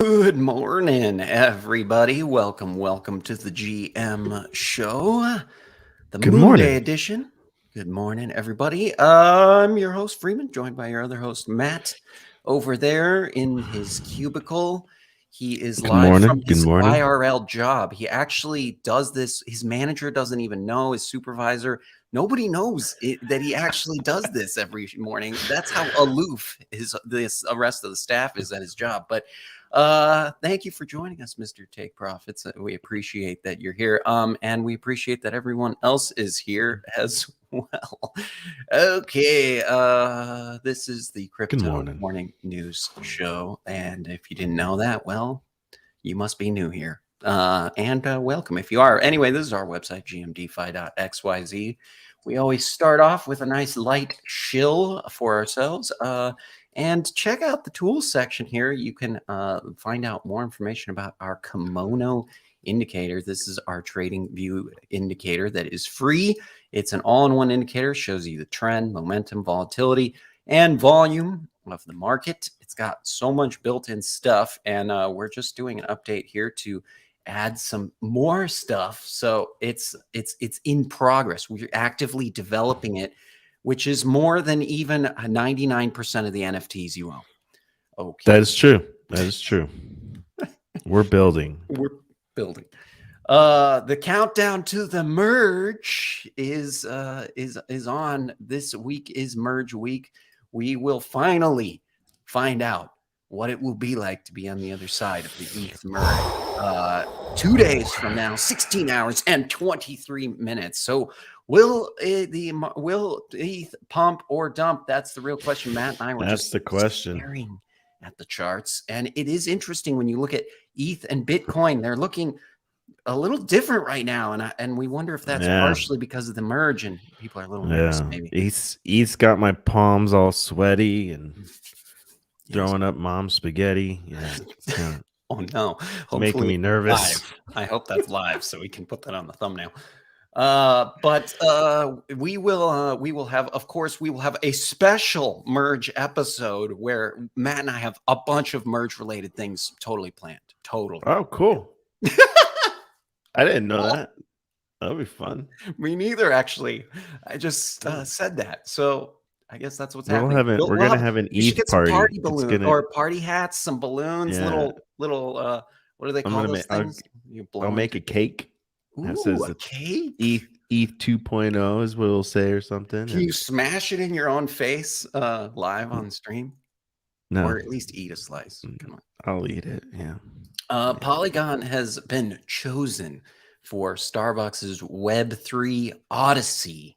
Good morning, everybody. Welcome to the GM show, the Good Moonday morning. edition. Good morning, everybody. I'm your host, Freeman, joined by your other host, Matt, over there in his cubicle. He is Good live from morning. Good his morning. IRL job. He actually does this. His manager doesn't even know, his supervisor. Nobody knows that he actually does this every morning. That's how aloof the rest of the staff is at his job. But thank you for joining us, Mr. Take Profits. We appreciate that you're here. And we appreciate that everyone else is here as well. Okay. This is the Good Crypto morning. Morning News Show. And if you didn't know that, well, you must be new here. And welcome if you are. Anyway, this is our website, gmdefi.xyz. We always start off with a nice light shill for ourselves. And check out the tools section here. You can find out more information about our kimono indicator. This is our trading view indicator that is free. It's an all-in-one indicator, shows you the trend, momentum, volatility, and volume of the market. It's got so much built-in stuff, and we're just doing an update here to add some more stuff. So it's in progress. We're actively developing it, which is more than even 99% of the NFTs you own. Okay. That is true. That is true. We're building. We're building. The countdown to the merge is on. This week is merge week. We will finally find out what it will be like to be on the other side of the ETH merge. 2 days from now, 16 hours and 23 minutes. So will ETH pump or dump? That's the real question. Matt and I were That's just the question. staring at the charts, and it is interesting when you look at ETH and Bitcoin. They're looking a little different right now, and we wonder if that's partially because of the merge and people are a little nervous. Maybe ETH's got my palms all sweaty and throwing up mom's spaghetti. Yeah. Oh no! Hopefully making me nervous. Live. I hope that's live so we can put that on the thumbnail. But we will have, of course, we will have a special merge episode where Matt and I have a bunch of merge related things totally planned. Totally. Oh, cool. I didn't know that. That'll be fun. Me neither, actually. I just said that. So I guess that's what's happening. We're gonna have an ETH party. party. Balloon or party hats, some balloons, little what do they call those things? I'll make a cake. Ooh, says a cake? ETH 2.0 is what it'll say or something. Can you smash it in your own face live on stream? No. Or at least eat a slice. Come on. I'll eat it, yeah. Polygon has been chosen for Starbucks' Web3 Odyssey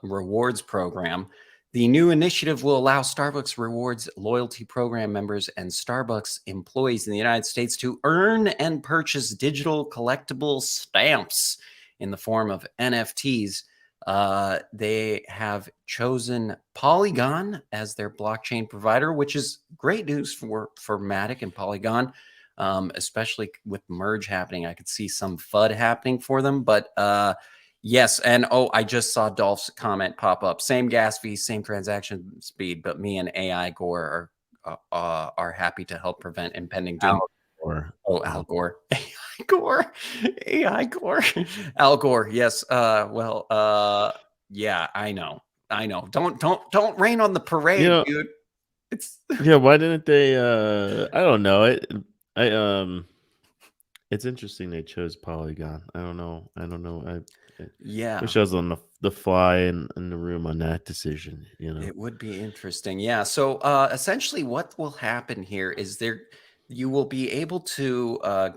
rewards program. The new initiative will allow Starbucks Rewards loyalty program members and Starbucks employees in the United States to earn and purchase digital collectible stamps in the form of NFTs. They have chosen Polygon as their blockchain provider, which is great news for Matic and Polygon. Especially with merge happening. I could see some FUD happening for them, but yes. And I just saw Dolph's comment pop up. Same gas fees, same transaction speed, but me and AI Gore are happy to help prevent impending doom. Al Gore. AI Gore. AI Gore. Al Gore. Yes. Yeah, I know. Don't rain on the parade, dude. It's why didn't they I don't know. It's interesting they chose Polygon. I don't know. I wish I was on the fly in the room on that decision. It would be interesting. Yeah. So essentially, what will happen here is you will be able to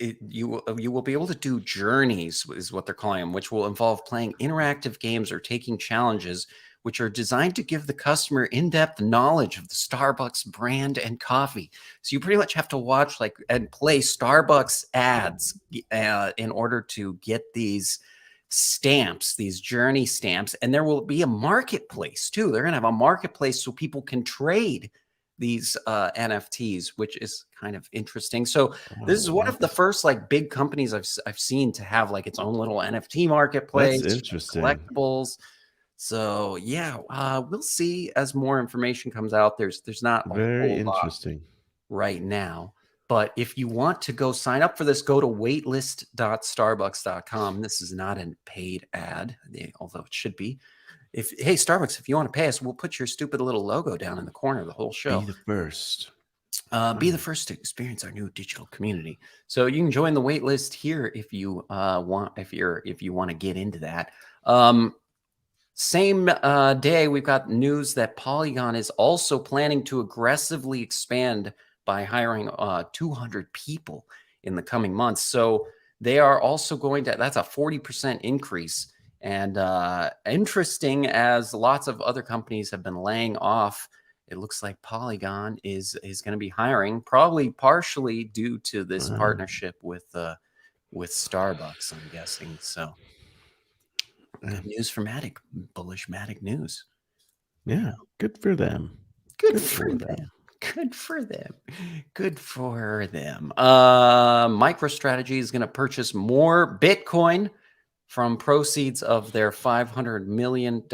you will be able to do journeys, is what they're calling them, which will involve playing interactive games or taking challenges, which are designed to give the customer in-depth knowledge of the Starbucks brand and coffee. So you pretty much have to watch and play Starbucks ads in order to get these stamps, these journey stamps. And there will be a marketplace too. They're going to have a marketplace so people can trade these NFTs, which is kind of interesting. So this is one of the first big companies I've seen to have its own little NFT marketplace. That's interesting. Collectibles. So yeah, we'll see as more information comes out. There's not very interesting. right now. But if you want to go sign up for this, go to waitlist.starbucks.com. This is not a paid ad, although it should be. Hey, Starbucks, if you want to pay us, we'll put your stupid little logo down in the corner of the whole show. Be the first. Be the first to experience our new digital community. So you can join the wait list here if you want. If you want to get into that. Same day, we've got news that Polygon is also planning to aggressively expand by hiring 200 people in the coming months. So they are also going to, that's a 40% increase. And interesting, as lots of other companies have been laying off, it looks like Polygon is going to be hiring, probably partially due to this partnership with Starbucks, I'm guessing. So good news for Matic, bullish Matic news. Yeah, good for them. Good for them. Good for them. Good for them. MicroStrategy is going to purchase more Bitcoin from proceeds of their $500 million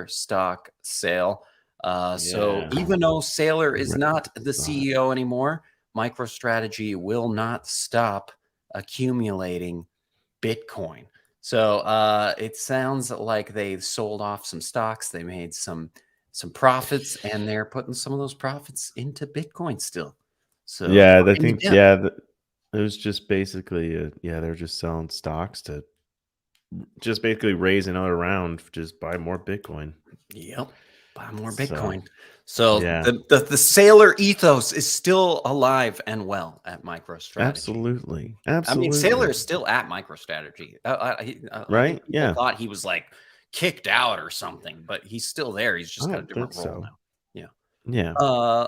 stock sale. So even though Saylor is not the CEO anymore, MicroStrategy will not stop accumulating Bitcoin. So it sounds like they sold off some stocks. They made some profits, and they're putting some of those profits into Bitcoin still. So yeah, I think it was just basically they're just selling stocks to just basically raise another round, just buy more Bitcoin. Yep, buy more Bitcoin. So the Saylor ethos is still alive and well at MicroStrategy. Absolutely. I mean, Saylor is still at MicroStrategy. I right? think people thought he was like kicked out or something, but he's still there. He's just got a different role now. Yeah. Yeah.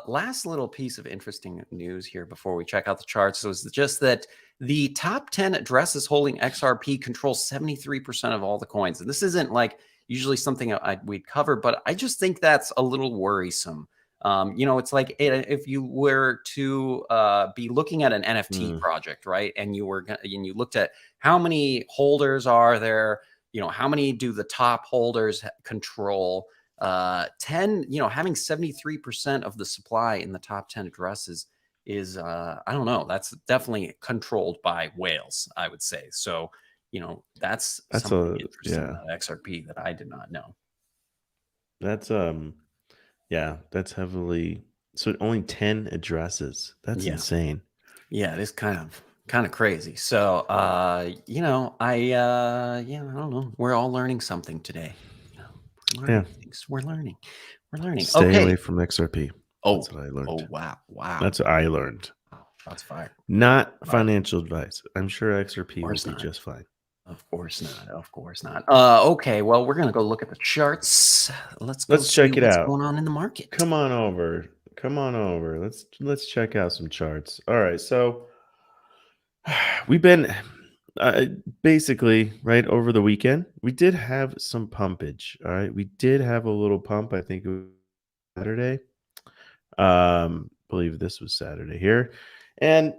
Last little piece of interesting news here before we check out the charts was just that the top 10 addresses holding XRP control 73% of all the coins. And this isn't like usually something we'd cover, but I just think that's a little worrisome. It's like if you were to be looking at an NFT project, right? And you looked at how many holders are there, how many do the top holders control? 10, having 73% of the supply in the top 10 addresses is I don't know, that's definitely controlled by whales, I would say. So that's something interesting about XRP that I did not know. That's that's heavily, so only 10 addresses. That's insane. Yeah, it is kind of crazy. So I don't know, we're all learning something today. We're learning. Stay away from XRP. That's what I learned. Oh, wow. That's what I learned. Shots fired. Not financial advice. I'm sure XRP will be just fine. Of course not. Of course not. Okay, well, we're gonna go look at the charts. Let's check it out. What's going on in the market. Come on over. Let's check out some charts. All right, so we've been basically right over the weekend. We did have some pumpage. All right, we did have a little pump. I think it was Saturday. Believe this was Saturday here, and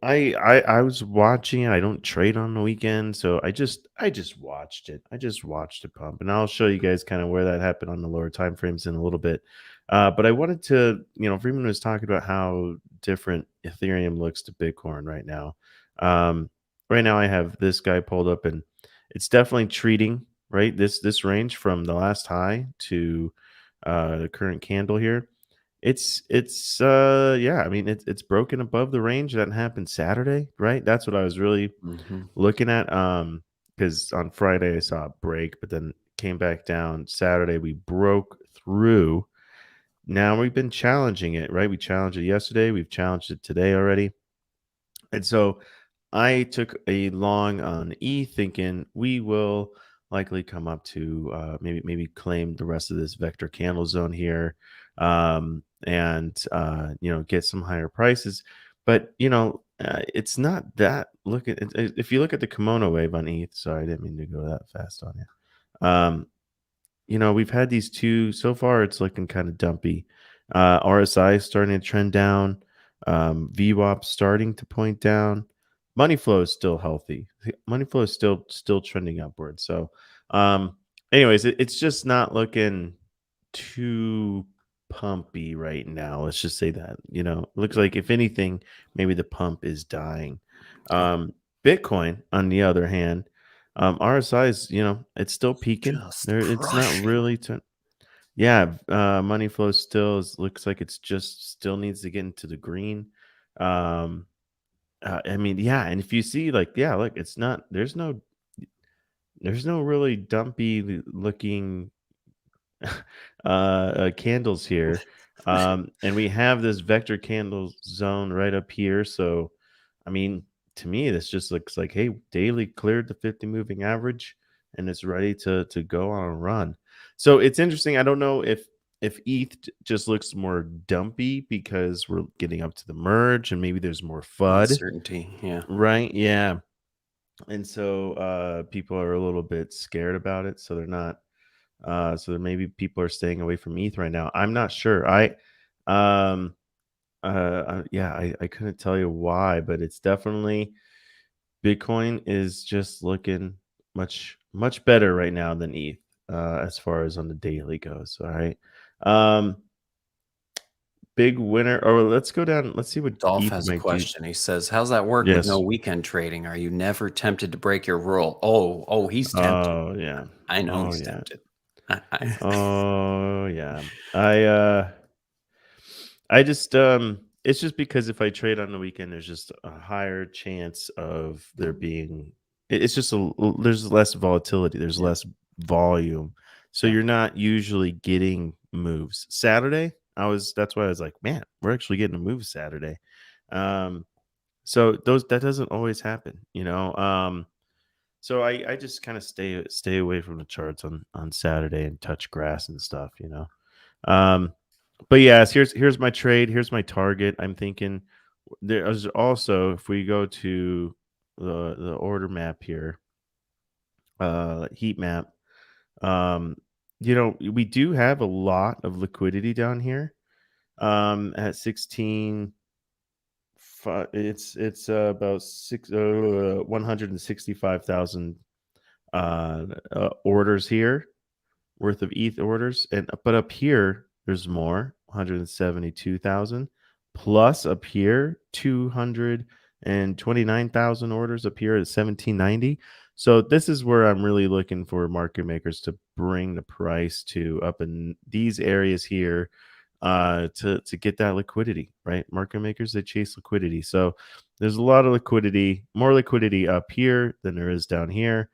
I was watching. I don't trade on the weekend, so I just watched it. I just watched it pump, and I'll show you guys kind of where that happened on the lower time frames in a little bit. But I wanted to, Freeman was talking about how different Ethereum looks to Bitcoin right now. Right now I have this guy pulled up, and it's definitely treating right this range from the last high to the current candle here. It's I mean it's broken above the range that happened Saturday, right? That's what I was really looking at. Because on Friday I saw it break, but then came back down. Saturday we broke through. Now we've been challenging it, right? We challenged it yesterday, we've challenged it today already. And so I took a long on E, thinking we will likely come up to maybe claim the rest of this vector candle zone here, and get some higher prices. But it's not that. Look at if you look at the kimono wave on ETH. Sorry, I didn't mean to go that fast on you. We've had these two so far. It's looking kind of dumpy. RSI is starting to trend down. VWAP starting to point down. Money flow is still healthy. Money flow is still trending upward. So, anyways, it's just not looking too pumpy right now. Let's just say that. Looks like if anything, maybe the pump is dying. Oh, Um, Bitcoin, on the other hand, RSI is, it's still peaking. just There, it's not crushing. really. Yeah, money flow still looks like it's just still needs to get into the green. Um, I mean, yeah, and if you see, like, yeah, look, it's not. There's no really dumpy looking candles here. And we have this vector candle zone right up here. So, I mean, to me, this just looks like, hey, daily cleared the 50 moving average and it's ready to go on a run. So it's interesting. I don't know if ETH just looks more dumpy because we're getting up to the merge and maybe there's more FUD, Uncertainty. Yeah. right? Yeah. And so people are a little bit scared about it. So they're not so maybe people are staying away from ETH right now. I'm not sure. Um, yeah, I couldn't tell you why, but it's definitely Bitcoin is just looking much better right now than ETH, as far as on the daily goes. All right. Um, Big winner. Or let's go down. Let's see what Dolph ETH has a might do. question. He says, "How's that work with no Yes. weekend trading? Are you never tempted to break your rule?" Oh, he's tempted. Oh yeah. I know Oh he's yeah. tempted. Oh yeah. I just it's just because if I trade on the weekend, there's just a higher chance of there being it's just there's less volatility, there's Yeah, less volume. So yeah. you're not usually getting moves. Saturday, that's why I was like, man, we're actually getting a move Saturday. Um so those that doesn't always happen. So I just kind of stay away from the charts on Saturday and touch grass and stuff. Um but yes, here's my trade. Here's my target. I'm thinking there's also, if we go to the order map here, heat map, um, we do have a lot of liquidity down here. At 16, it's about 165,000 orders here worth of ETH orders, but up here there's more, 172,000 plus up here 229,000 orders up here at 1790. So this is where I'm really looking for market makers to bring the price to up in these areas here, to get that liquidity, right? Market makers, they chase liquidity. So there's a lot of liquidity, more liquidity up here than there is down here.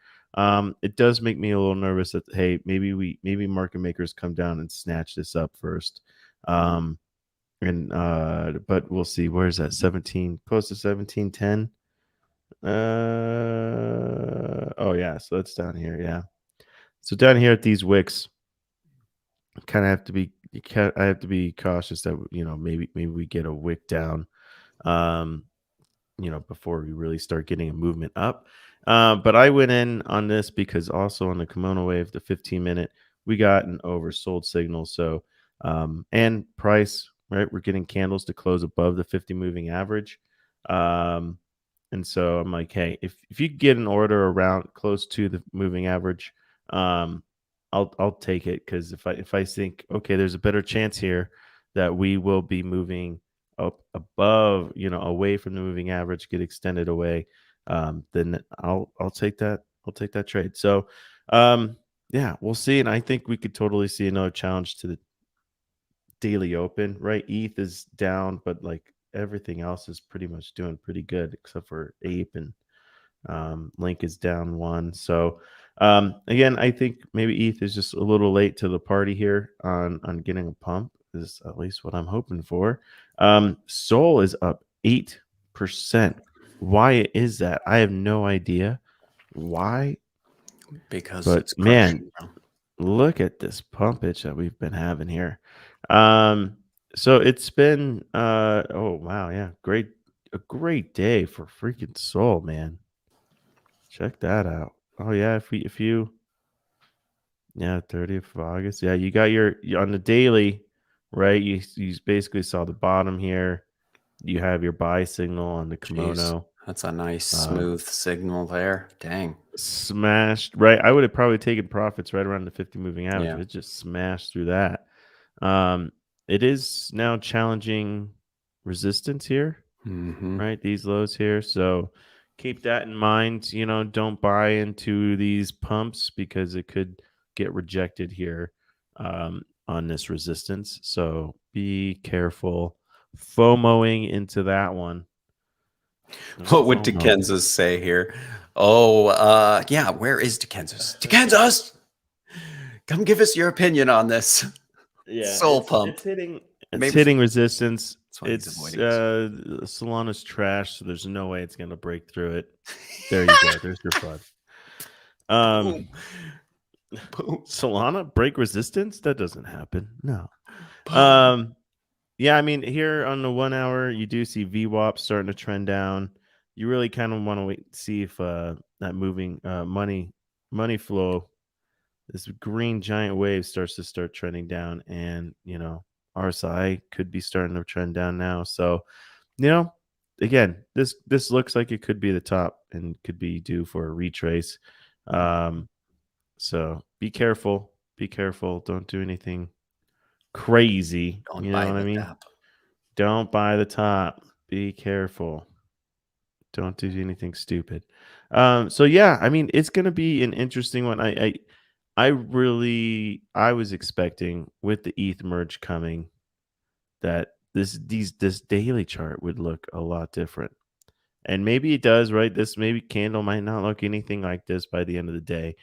It does make me a little nervous that, hey, maybe market makers come down and snatch this up first. Um, and But we'll see. Where's that? 17, close to 1710. Oh yeah, so that's down here. Yeah. So down here at these wicks, kind of have to be I have to be cautious that maybe we get a wick down. Um, before we really start getting a movement up. But I went in on this because also on the Kimono wave, the 15-minute, we got an oversold signal. So, and price, right? We're getting candles to close above the 50 moving average. Um, and so I'm like, hey, if you get an order around close to the moving average, um, I'll take it, because if I think, okay, there's a better chance here that we will be moving up above, away from the moving average, get extended away, then I'll take that. I'll take that trade. So, yeah, we'll see. And I think we could totally see another challenge to the daily open, right? ETH is down, but like everything else is pretty much doing pretty good except for Ape, and Link is down one. So again, I think maybe ETH is just a little late to the party here on getting a pump. Is at least what I'm hoping for. Sol is up 8%. Why is that? I have no idea why, Because but it's man, crushing, bro. look at this pumpage that we've been having here. Um, so it's been oh wow, yeah, a great day for freaking Sol, man. Check that out. Oh yeah, if you yeah, 30th of August. Yeah, you got on the daily, right? You basically saw the bottom here. You have your buy signal on the Jeez, kimono. that's a nice Um, smooth signal there. Dang. Smashed, right? I would have probably taken profits right around the 50 moving average. Yeah. It just smashed through that. Um, it is now challenging resistance here, Hmm. right? These lows here. So keep that in mind. Don't buy into these pumps because it could get rejected here on this resistance. So be careful FOMOing into that one. Don't What would FOMO. Dickensis say here? Oh, yeah, where is Dickensis? Dickensis! Come give us your opinion on this. Yeah, Soul pump. it's Maybe hitting resistance. that's why he's It's avoiding us. Solana's trash, so there's no way it's gonna break through it. There you go. There's your FUD. Um Boom. Boom. Solana break resistance? That doesn't happen. No. Boom. Um yeah, I mean here on the 1 hour you do see VWAP starting to trend down. You really kind of want to wait and see if that moving money flow, this green giant wave starts to start trending down, and RSI could be starting to trend down now. So you know again, this looks like it could be the top and could be due for a retrace. um so be careful, don't do anything crazy, Don't you know buy what I the mean? tap. Don't buy the top, be careful, don't do anything stupid. So yeah, I mean, it's gonna be an interesting one. I was expecting with the ETH merge coming that this daily chart would look a lot different. And maybe it does, right? This maybe candle might not look anything like this by the end of the day.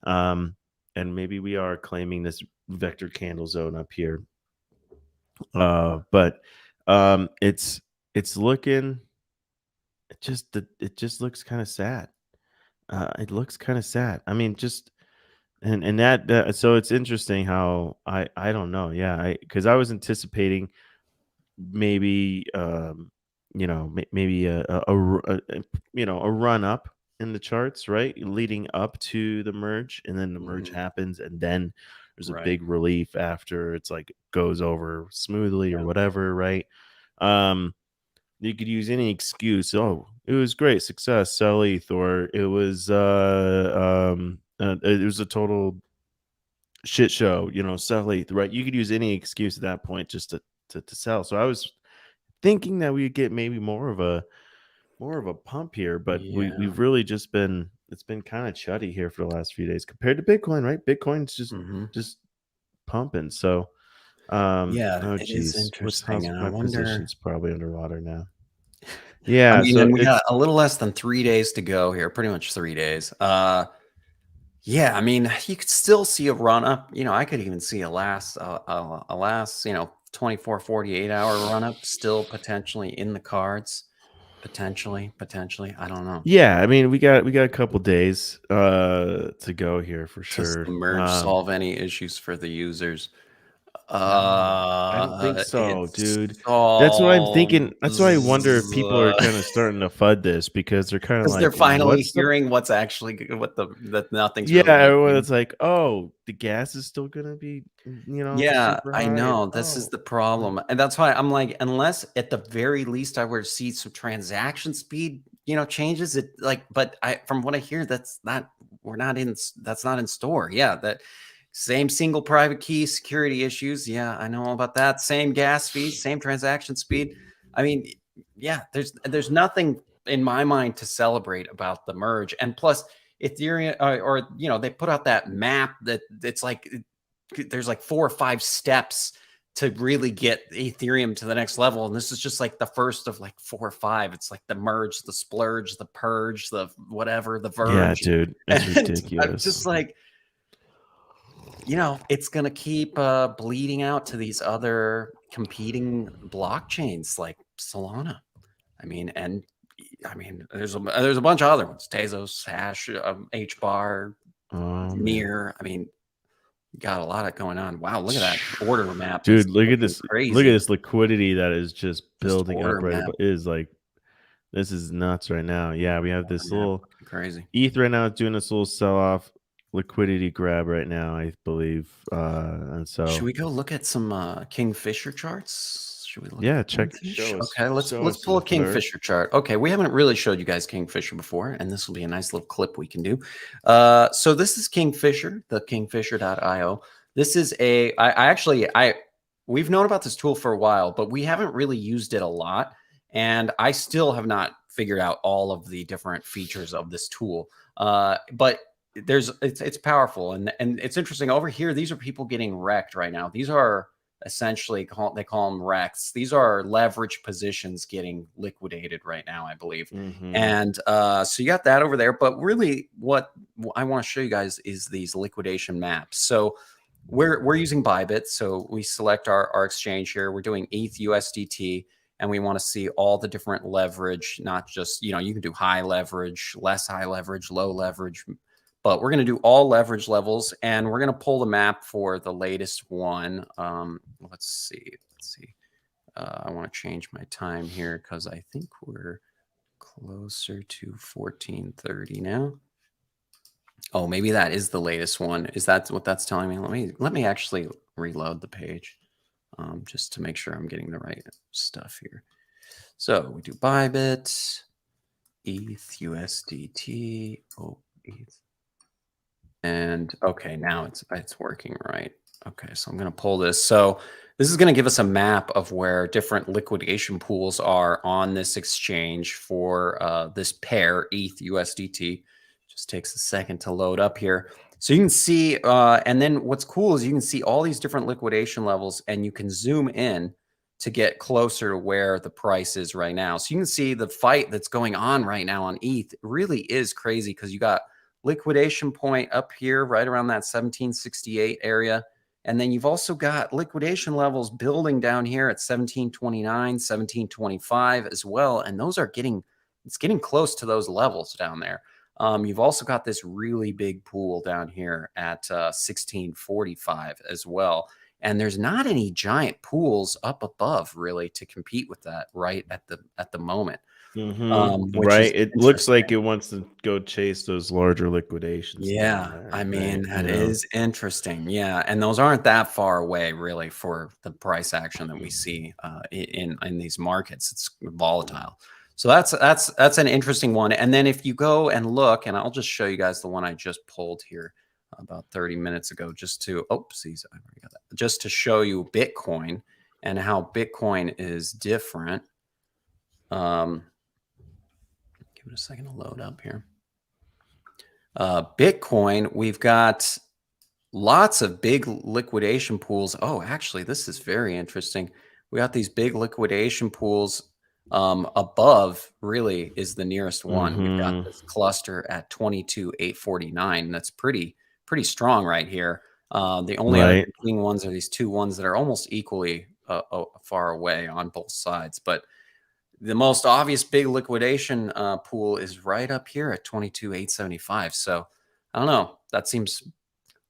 Um, and maybe we are claiming this vector candle zone up here. But it's looking, it just looks kind of sad. It looks kind of sad. I mean, just and that so it's interesting how I don't know. Yeah, because I was anticipating maybe maybe a run up in the charts, right, leading up to the merge, and then the merge Mhm. happens, and then there's a Right. big relief after it's like goes over smoothly or Yeah. whatever, right? um you could use any excuse. Oh, it was great success, sell ETH, or it was a total shit show, sell ETH, right? You could use any excuse at that point just to sell. So I was thinking that we would get maybe more of a pump here, but Yeah. we've really just been it's been kind of chuddy here for the last few days compared to Bitcoin, right? Bitcoin's just Mhm. just pumping. So Yeah, oh it is geez, interesting, how's and I my wonder. position's probably underwater now. I Yeah, mean, so and we got it's a little less than 3 days to go here, pretty much 3 days. Yeah, I mean, you could still see a run up. I could even see a last 24, 48 hour run up still potentially in the cards. Potentially. I don't know. yeah, I mean, we got a couple days to go here for Does sure. the merge solve any issues for the users? No, I don't think It so, dude. That's what I'm solves thinking. That's why I wonder if people are kind of starting to FUD this because they're kind of because they're like, finally what's the hearing what's actually that nothing's yeah, really everyone leaking. that's like, oh, the gas is still gonna be, Yeah, super I high, or know, this is oh, the what? problem, and that's why I'm like, unless at the very least I were to see some transaction speed, changes, it like but I from what I hear, that's not in store. Yeah, that same single private key security issues, yeah, I know all about that. Same gas fees, same transaction speed. I mean, yeah, there's nothing in my mind to celebrate about the merge, and plus Ethereum, or they put out that map that it's like there's like 4 or 5 steps to really get Ethereum to the next level. And this is just like the first of like 4 or 5. It's like the merge, the splurge, the purge, the whatever, the Yeah, verge. dude, it's And I'm ridiculous. just like, it's going to keep bleeding out to these other competing blockchains like Solana. I mean, and I mean, there's a bunch of other ones: Tezos, Hash, HBAR, Oh man. Near. I mean, got a lot of going on. Wow, look at that order map is Dude, look at looking this. Look at crazy. this liquidity that is just Just building order up right map, above. It is like this is nuts right now. Yeah, we have order this map little looking crazy. ETH right now is doing this little sell off liquidity grab right now, I believe. And Should so we go look at some Kingfisher charts? Should we look at yeah, the check Kingfish? Okay, let's show let's us pull a Lafleur. Kingfisher chart. Okay, we haven't really showed you guys Kingfisher before, and this will be a nice little clip we can do. So this is Kingfisher, the kingfisher.io. This is I actually we've known about this tool for a while, but we haven't really used it a lot. And I still have not figured out all of the different features of this tool. But it's powerful, and it's interesting over here. These are people getting wrecked right now. These are essentially they call them wrecks. These are leverage positions getting liquidated right now, I believe. Mm-hmm. And so you got that over there. But really, what I want to show you guys is these liquidation maps. So we're using Bybit, so we select our exchange here. We're doing ETH USDT, and we want to see all the different leverage, not just, you can do high leverage, less high leverage, low leverage, but we're going to do all leverage levels, and we're going to pull the map for the latest one. Let's see. I want to change my time here because I think we're closer to 14:30 now. Oh, maybe that is the latest one. Is that what that's telling me? Let me actually reload the page, just to make sure I'm getting the right stuff here. So we do Bybit, ETH, USDT, ETH, and okay, now it's working right. Okay, so I'm going to pull this. So this is going to give us a map of where different liquidation pools are on this exchange for this pair, ETH USDT. Just takes a second to load up here. So you can see, and then what's cool is you can see all these different liquidation levels, and you can zoom in to get closer to where the price is right now. So you can see the fight that's going on right now on ETH really is crazy, because you got liquidation point up here right around that 1768 area. And then you've also got liquidation levels building down here at 1729, 1725 as well. And those are it's getting close to those levels down there. You've also got this really big pool down here at 1645 as well. And there's not any giant pools up above really to compete with that right at the moment, which is Right. It looks interesting. like it wants to go chase those larger liquidations down Yeah, there. I Right. mean, that is interesting. Yeah, and those aren't that far away, really, for the price action that we see in these markets. It's volatile, so that's an interesting one. And then if you go and look, and I'll just show you guys the one I just pulled here about 30 minutes ago, just to oopsies, I already got that. Just to show you Bitcoin and how Bitcoin is different. Give it a second to load up here. Bitcoin, we've got lots of big liquidation pools. Oh, actually, this is very interesting. We got these big liquidation pools above, really, is the nearest one. We've got Mm-hmm. this cluster at 22,849. That's pretty strong right here. The only other Right. competing ones are these two ones that are almost equally far away on both sides. But the most obvious big liquidation pool is right up here at 22,875. So I don't know. That seems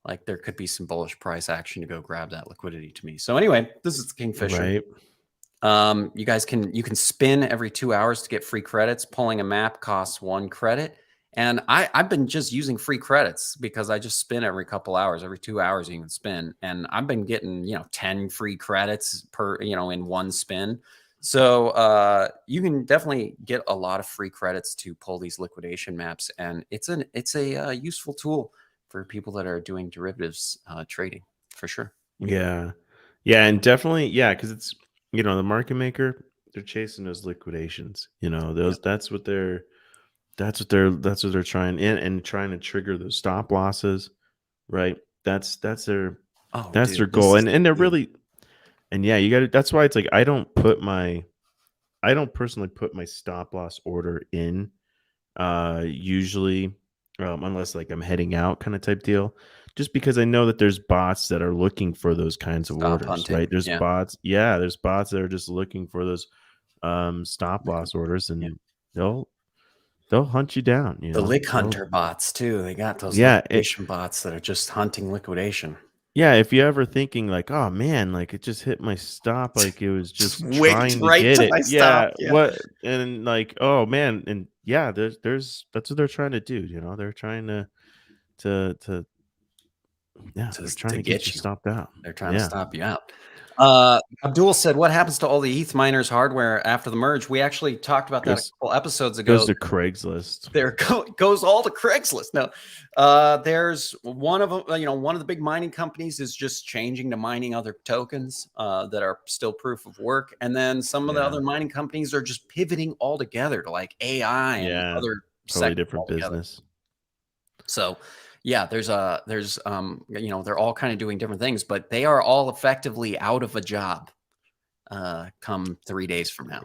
like there could be some bullish price action to go grab that liquidity to me. So anyway, this is Kingfisher. Right. You guys you can spin every 2 hours to get free credits. Pulling a map costs 1 credit. And I've been just using free credits because I just spin every couple hours. Every 2 hours you can spin. And I've been getting, 10 free credits per, in one spin. So you can definitely get a lot of free credits to pull these liquidation maps. And it's a useful tool for people that are doing derivatives trading, for sure. Yeah. Yeah. And definitely, yeah, because it's, the market maker, they're chasing those liquidations. Yep. That's what they're trying and trying to trigger those stop losses, right? That's their Oh, that's dude, their this goal. is And they're huge. really, and yeah, you got to, that's why it's like I don't personally put my stop loss order in usually, unless like I'm heading out kind of type deal, just because I know that there's bots that are looking for those kinds of Stop orders, hunting. right? There's Yeah. bots, there's bots that are just looking for those stop loss orders, Yeah. and they'll hunt you down, The lick they'll hunter bots too. They got those yeah liquidation bots that are just hunting liquidation. yeah, if you're ever thinking like, oh man, like it just hit my stop, like it was Just just wait trying to right get till it, I stop. Yeah. what, and like, oh man, and yeah, there's that's what they're trying to do, they're trying to yeah, they're trying To to get you get you. stopped out. They're trying to Yeah. stop you out. Abdul said, "What happens to all the ETH miners' hardware after the merge?" We actually talked about that a Goes couple episodes goes ago. to Craigslist. Goes all to Craigslist. No, there's one of them. One of the big mining companies is just changing to mining other tokens that are still proof of work, and then some of the Yeah. other mining companies are just pivoting altogether to like AI and Yeah. other Totally sectors different altogether. business. So, yeah, they're all kind of doing different things, but they are all effectively out of a job come 3 days from now.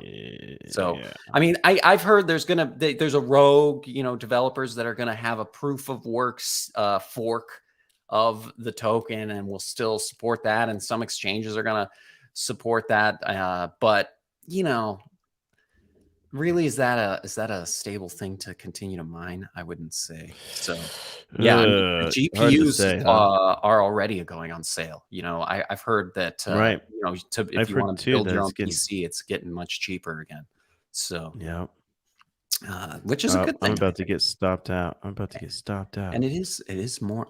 So, Yeah. I mean, I've heard there's a rogue, developers that are gonna have a proof of works fork of the token and will still support that, and some exchanges are gonna support that. But you know, really, is that a stable thing to continue to mine? I wouldn't say so. Yeah, I mean, the Hard to GPUs say, huh? are already going on sale. I've heard that Right. if I've you heard want to too build that your it's own getting PC, it's getting much cheaper again. So, yeah. which is a good I'm thing, I about to think. get stopped out. I'm about to get stopped And out. it is more.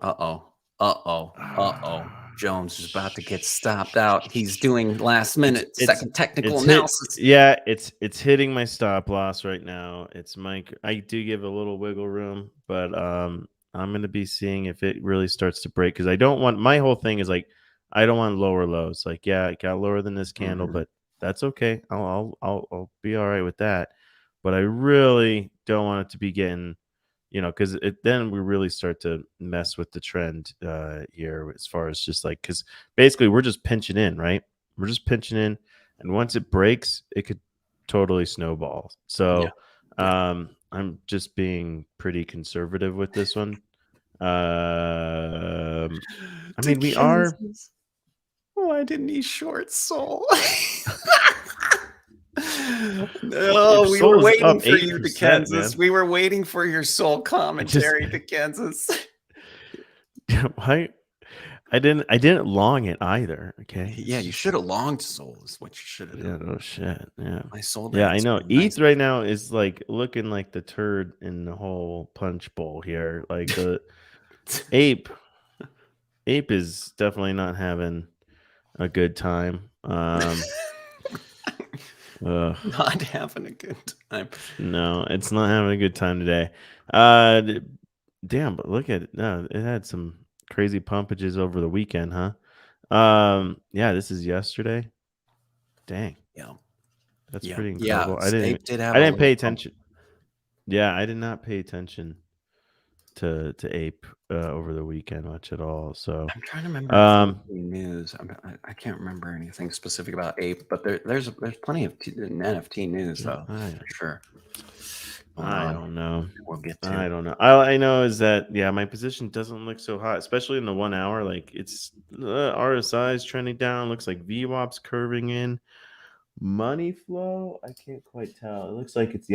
Jones is about to get stopped out. He's Shh. doing last It's minute it's second technical it's hit analysis. yeah, it's hitting my stop loss right now. I do give a little wiggle room, but I'm gonna be seeing if it really starts to break because I don't want my whole thing is like I don't want lower lows. Like, yeah, it got lower than this candle, Mhm. but that's okay. I'll be all right with that. But I really don't want it to be getting because then we really start to mess with the trend here as far as just like because basically we're just pinching in, right? We're just pinching in, and once it breaks, it could totally snowball. Yeah, So yeah. I'm just being pretty conservative with this one. I To mean, we are. Kansas. Why didn't he short Soul? If No, we were Soul is waiting up for you, to 8%, Kansas. man, We were waiting for your Soul I just commentary, to Kansas. why I didn't long it either. Okay, Yeah, it's you just should have longed Soul, is what you should have yeah, done. no shit. Yeah. I sold Yeah, that I know. Soul nice. ETH right now is like looking like the turd in the whole punch bowl here. Like the ape ape is definitely not having a good time. Ugh, Not having a good time. no, it's not having a good time today. D- Damn, but look at it. No, it had some crazy pumpages over the weekend, huh? Yeah, this is yesterday. Dang, Yeah, that's yeah, pretty yeah. incredible. I didn't even Ape did have I a didn't little pay bump. attention. Yeah, I did not pay attention to Ape over the weekend much at all. So, I'm trying to remember if there's um, any news. I can't remember anything specific about Ape, but there's plenty of NFT news though, I for sure, going I on. don't know. We'll get to. I don't know. All I know is that yeah, my position doesn't look so hot, especially in the 1 hour. Like it's RSI is trending down. Looks like VWAP's curving in. Money flow, I can't quite tell. It looks like it's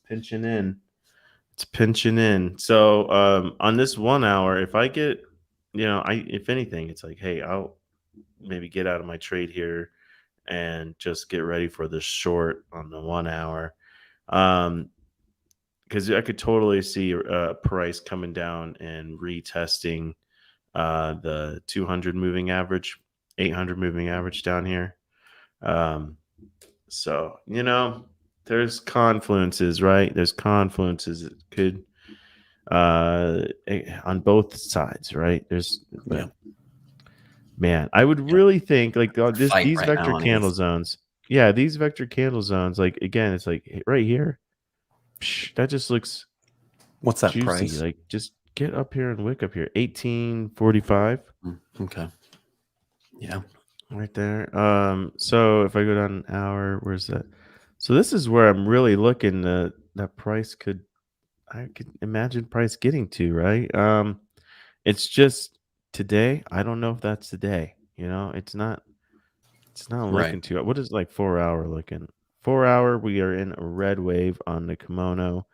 pinching in. It's pinching in. So on this 1 hour, if I get I if anything, it's like, hey, I'll maybe get out of my trade here and just get ready for the short on the 1 hour. Because I could totally see price coming down and retesting the 200 moving average, 800 moving average down here. Um, so, there's confluences, right? There's confluences. It could on both sides, right? Yeah, But man, I would yeah. really think like It's a fight these right vector now on candle ETH. zones. Yeah, these vector candle zones, like again, it's like right here. That just looks What's that juicy. price? Like just get up here and wick up here. 1845 Okay. Yeah. right there. So if I go down an hour, where's that? So this is where I'm really looking that price I could imagine price getting to, right? It's just today. I don't know if that's today. It's not Right. looking too. What is like 4 hour looking? 4 hour, we are in a red wave on the kimono.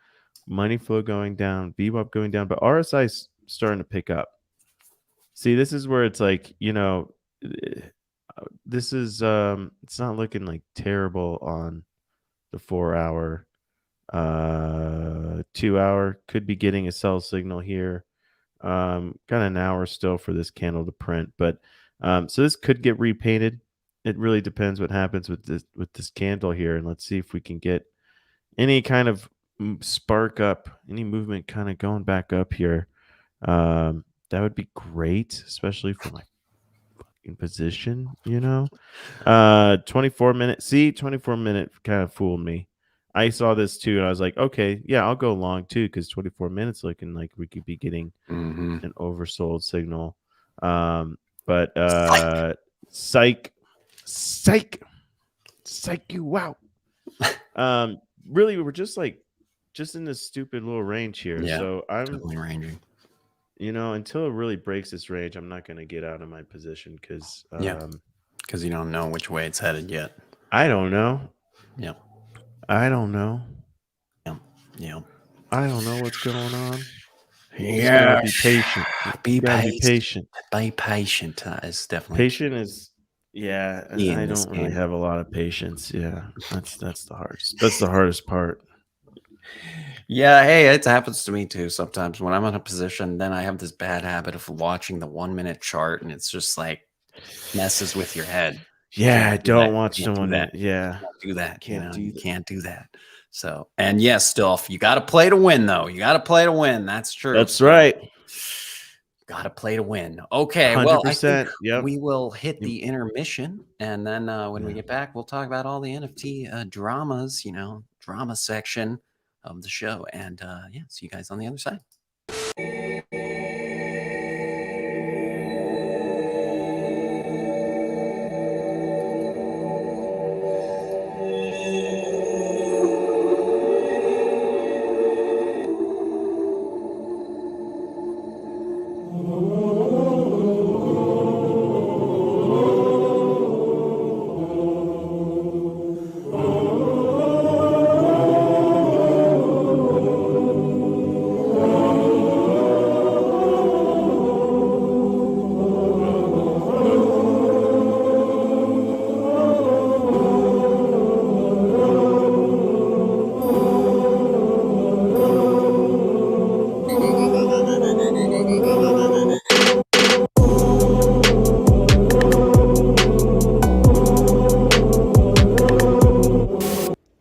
Money flow going down, VWAP going down, but RSI is starting to pick up. See, this is where it's like, eh, this is it's not looking like terrible on the 4 hour. 2 hour could be getting a sell signal here. Got an hour still for this candle to print, but so this could get repainted. it really depends what happens with this candle here, and let's see if we can get any kind of spark up, any movement kind of going back up here. That would be great, especially for my fucking position, 24 minute. See, 24 minute kind of fooled me. I saw this too, and I was like, okay, yeah, I'll go long too, because 24 minutes looking like we could be getting an oversold signal. But psych you out. Really, we're just in this stupid little range here. Yeah, so I'm totally ranging. Until it really breaks this range, I'm not going to get out of my position because because you don't know which way it's headed yet. I don't know. Yeah. I don't know. Yeah. I don't know what's going on. Yeah. Be patient. Be patient. Be patient. Is definitely patient is. Yeah, I don't really have a lot of patience. Yeah, that's the hardest. That's the hardest part. Yeah, hey, it happens to me too sometimes when I'm in a position. Then I have this bad habit of watching the 1 minute chart, and it's just like messes with your head. Yeah, don't watch someone that. Yeah, do that. You can't do that. So, and yes, Stolf, you got to play to win, though. You got to play to win. That's true. That's right. Got to play to win. Okay, 100%. well, I think we will hit the intermission, and then when we get back, we'll talk about all the NFT dramas, drama section of the show. And yeah, see you guys on the other side.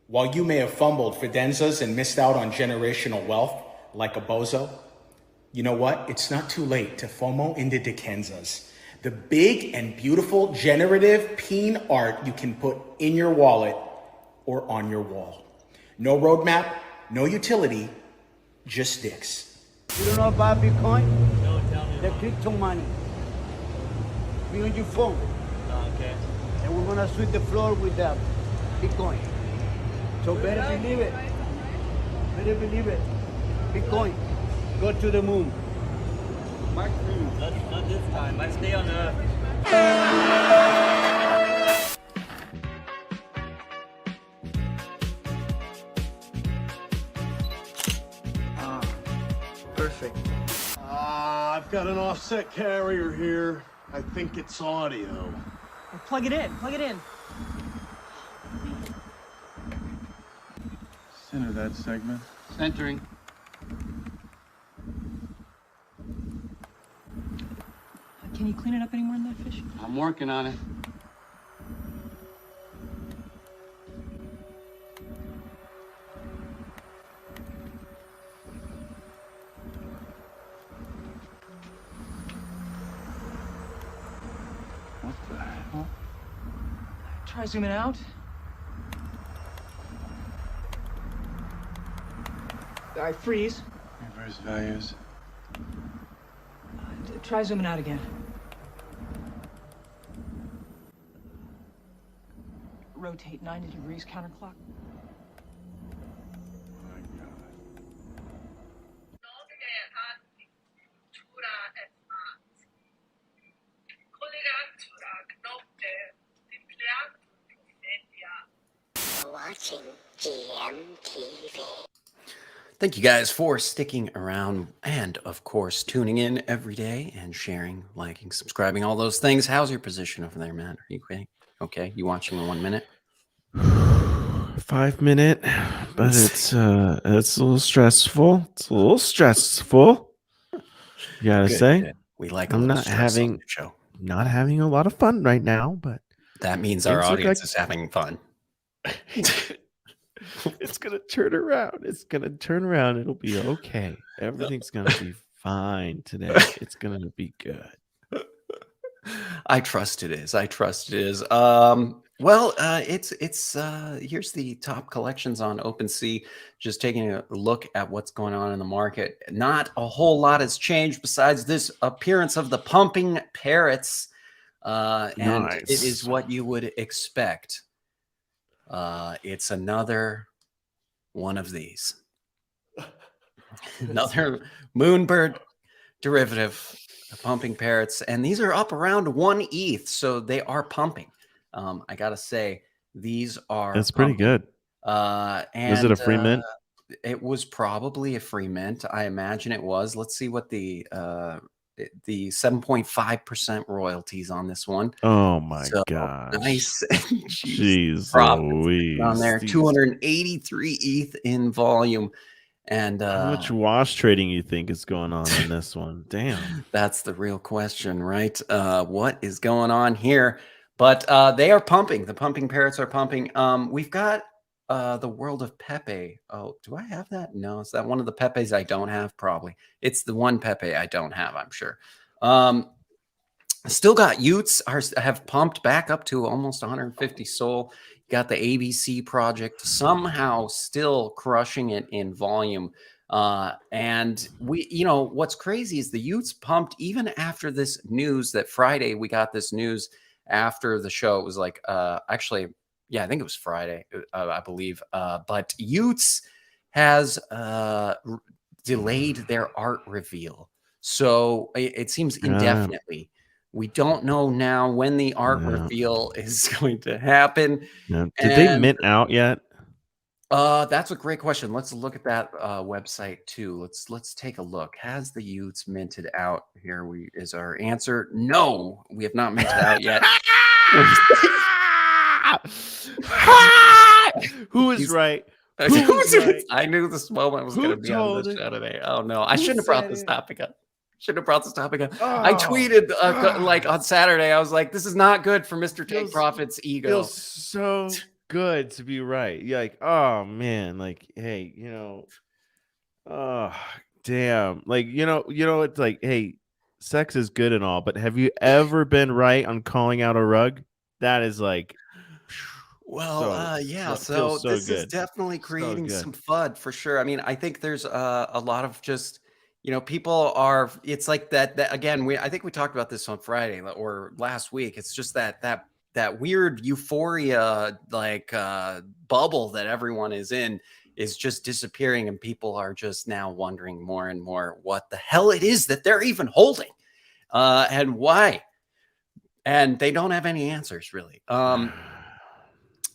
While you may have fumbled fidenzas and missed out on generational wealth like a bozo, you know what? It's not too late to FOMO into Dikenzas. The big and beautiful generative peen art you can put in your wallet or on your wall. No roadmap, no utility, just dicks. You don't know about Bitcoin? No, tell me. The crypto money. Be on your phone. Okay. And we're gonna sweep the floor with the Bitcoin. So better believe it. Better believe it. Bitcoin. Go to the moon. Not this time. I stay on Earth. Perfect. I've got an offset carrier here. I think it's audio. Well, plug it in. Plug it in. Center that segment. Centering. Can you clean it up any more than that, Fish? I'm working on it. What the hell? Try zooming out. All right, freeze. Reverse values. Try zooming out again. Rotate 90 degrees counterclock. My God. Watching GMTV. Thank you guys for sticking around and, of course, tuning in every day and sharing, liking, subscribing, all those things. How's your position over there, Matt? Are you okay? Okay, you watching in 1 minute? 5 minute, but it's a little stressful. It's a little stressful. You gotta say, Good. We like. I'm not having a lot of fun right now, but That means our Things look audience like is having fun. it's gonna turn around. It's gonna turn around. It'll be okay. Everything's gonna be fine today. It's gonna be good. I trust it is. I trust it is. It's here's the top collections on OpenSea. Just taking a look at what's going on in the market. Not a whole lot has changed besides this appearance of the pumping parrots, and it is Nice. what you would expect. It's another one of these, another moonbird derivative, the pumping parrots, and these are up around 1 ETH, so they are pumping. I gotta say, these are That's pretty pumping. good. Was it a free mint? It was probably a free mint. I imagine it was. Let's see what the 7.5% royalties on this one. Oh my So gosh. nice. Jeez Profits Louise. on there. 283 ETH in volume. And How much wash trading you think is going on this one? Damn. that's the real question, right? What is going on here? But they are pumping. The pumping parrots are pumping. We've got the world of Pepe. Oh, do I have that? No, is that one of the Pepes I don't have? Probably. It's the one Pepe I don't have, I'm sure. Still got y00ts have pumped back up to almost 150 SOL. Got the ABC project somehow still crushing it in volume. And what's crazy is the y00ts pumped even after this news that Friday, we got this news after the show. It was like, actually, yeah, I think it was Friday, I believe. But y00ts has delayed their art reveal. So it seems indefinitely. We don't know now when the art reveal is going to happen. Yeah. Did they mint out yet? That's a great question. Let's look at that website too. Let's take a look. Has the y00ts minted out? Here is our answer. No, we have not minted out yet. Who is right? Who's right? I knew this moment was going to be on the show today. Oh no, I shouldn't have brought this topic up. I tweeted like on Saturday. I was like, "This is not good for Mr. Take Profit's ego." Feels so good to be right. You're like, oh man, like, hey, oh damn, like it's like, hey, sex is good and all, but have you ever been right on calling out a rug? That is like, well, yeah. So this is definitely creating some FUD for sure. I mean, I think there's a lot of just. People are. It's like that again. I think we talked about this on Friday or last week. It's just that weird euphoria like bubble that everyone is in is just disappearing, and people are just now wondering more and more what the hell it is that they're even holding, and why. And they don't have any answers really.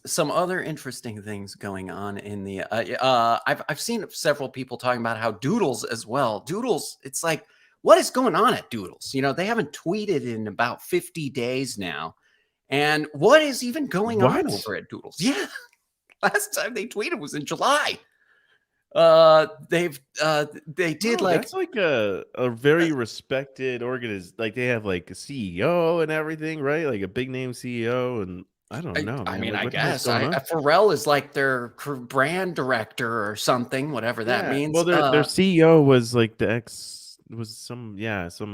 Some other interesting things going on in the I've seen several people talking about how Doodles as well. Doodles, it's like, what is going on at Doodles? They haven't tweeted in about 50 days now. And what is even going on over at Doodles? Yeah. Last time they tweeted was in July. They did that's like a very respected organization. Like they have like a CEO and everything, right? Like a big name CEO and I don't know. I mean, I guess Pharrell is like their brand director or something, whatever that means. Well, their CEO was like some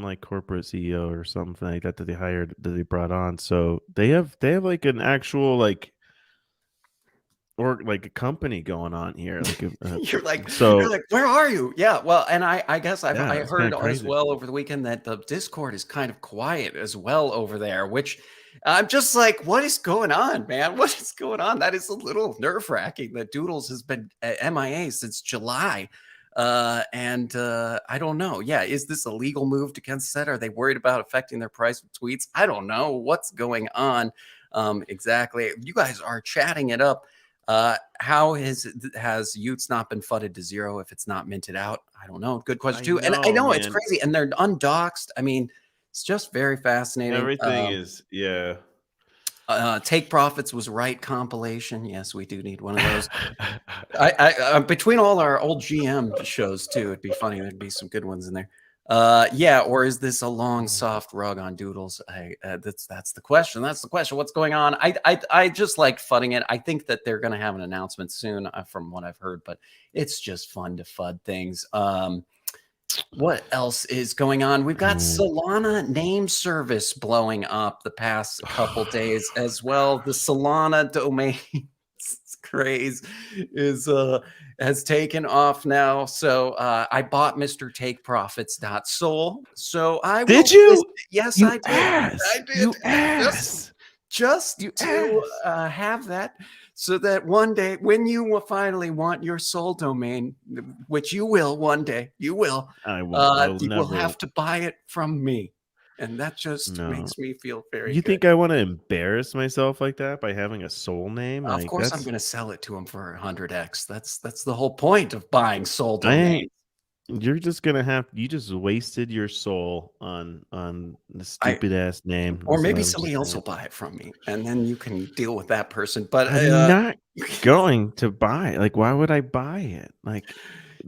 like corporate CEO or something like that they hired, that they brought on. So they have like an actual like a company going on here. Like you're like, where are you? Yeah, well, and I guess I heard as well over the weekend that the Discord is kind of quiet as well over there, which I'm just like, what is going on, man? What is going on? That is a little nerve-wracking that Doodles has been MIA since July. And I don't know. Yeah, is this a legal move against that? Are they worried about affecting their price of tweets? I don't know what's going on exactly. You guys are chatting it up. How has y00ts not been fudded to zero if it's not minted out? I don't know. Good question too. And I know, man, it's crazy, and they're undoxed. I mean, it's just very fascinating. Everything is, yeah. Take Profits was right compilation. Yes, we do need one of those. I between all our old GM shows too, it'd be funny. There'd be some good ones in there. Yeah, or is this a long soft rug on Doodles? That's the question. That's the question. What's going on? I just like fudding it. I think that they're going to have an announcement soon, from what I've heard. But it's just fun to FUD things. What else is going on? We've got Solana name service blowing up the past couple days as well. The Solana domain craze has taken off now. So I bought Mr. Take Profits.sol. So I will Did you? Yes, You I did. ass. I did. You ass. Just You to ass. have that, so that one day when you will finally want your soul domain, which you will one day, you will, I won't. I will you will never. have to buy it from me. And that just No. makes me feel very You good. think I want to embarrass myself like that by having a soul name? Of Like course, I'm that's going to sell it to him for 100x. That's the whole point of buying soul I domains. ain't. You're just gonna have. You just wasted your soul on the stupid ass name. Or That's what maybe I'm somebody just else will saying. buy it from me, and then you can deal with that person. But I'm not going to buy it. Like, why would I buy it? Like,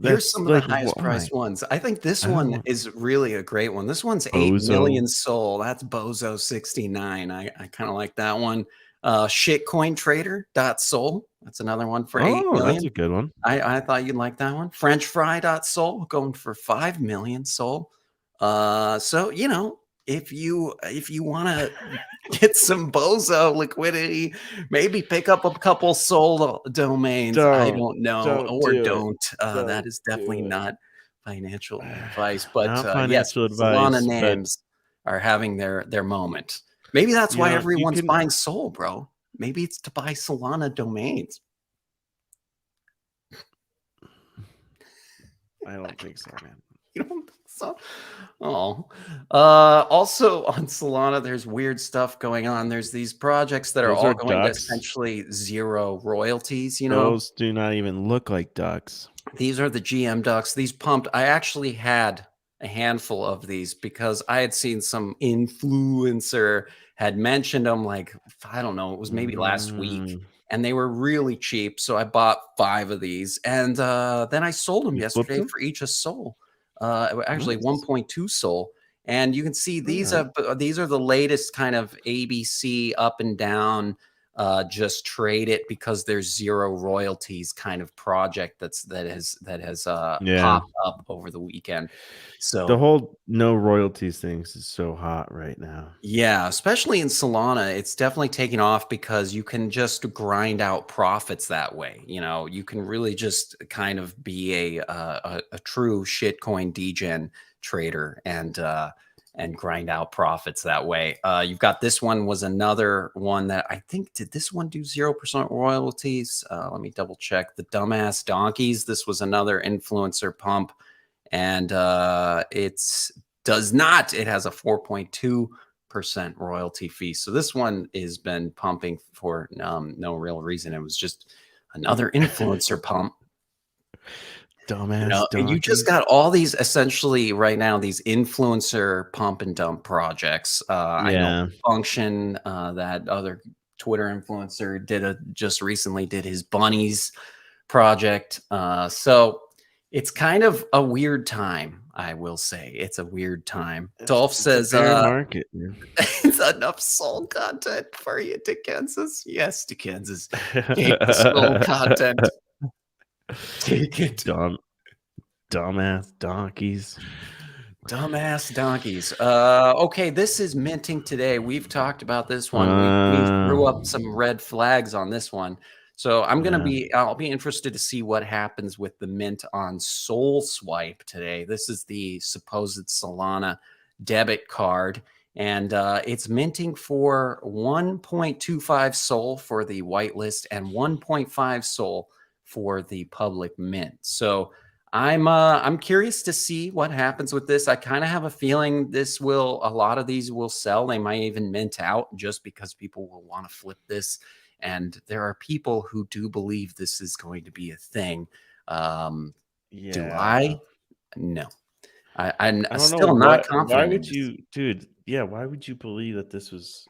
here's that's some of the like highest why? priced ones. I think this I don't one want is really a great one. This one's 8 Bozo. million soul. That's Bozo 69. I kind of like that one. Shitcointrader.soul. That's another one for 8 Oh, that's million. a good one. I thought you'd like that one. Frenchfry.soul going for 5 million soul. So if you want to get some bozo liquidity, maybe pick up a couple soul domains. I don't know, Don't or do it. don't. That is definitely Do it. not financial advice. But Not yes, financial Solana advice, but names are having their moment. Maybe that's why you everyone's can. buying soul, bro. Maybe it's to buy Solana domains. I don't think so, man. You don't think so? Oh. Also on Solana, there's weird stuff going on. There's these projects that are Those all are going to ducks. essentially zero royalties, Those do not even look like ducks. These are the GM ducks. These pumped. I actually had a handful of these because I had seen some influencer had mentioned them, like, I don't know, it was maybe last week, and they were really cheap. So I bought 5 of these, and then I sold them You flipped yesterday them? for each a soul. Actually Nice. 1.2 soul. And you can see these Alright. these are the latest kind of ABC up and down, just trade it because there's zero royalties kind of project that has Yeah. popped up over the weekend. The So whole no royalties things is so hot right now. yeah, especially in Solana, it's definitely taking off because you can just grind out profits that way. You can really just kind of be a true shitcoin degen trader and grind out profits that way. You've got this one was another one that I think, did this one do 0% royalties? Let me double check. The Dumbass Donkeys. This was another influencer pump, and it's does not. It has a 4.2% royalty fee. So this one has been pumping for no real reason. It was just another influencer pump. Dumbass And you just donkeys. got all these essentially right now, these influencer pump and dump projects. I know Yeah. Function, that other Twitter influencer just recently did his bunnies project. So it's kind of a weird time, I will say. It's a weird time. Dolph It's a says, bear market, man. it's enough soul content for you to Kansas. Yes, to Kansas. Take the soul content. Take it. Dumbass donkeys. Dumbass donkeys. Okay, this is minting today. We've talked about this one. We threw up some red flags on this one. So I'll be interested to see what happens with the mint on Soul Swipe today. This is the supposed Solana debit card, and it's minting for 1.25 Sol for the whitelist and 1.5 Sol for the public mint. So I'm curious to see what happens with this. I kind of have a feeling a lot of these will sell. They might even mint out just because people will want to flip this. And there are people who do believe this is going to be a thing. Do I? No. I'm I don't still know not why confident in would this. you, dude? Yeah, why would you believe that this was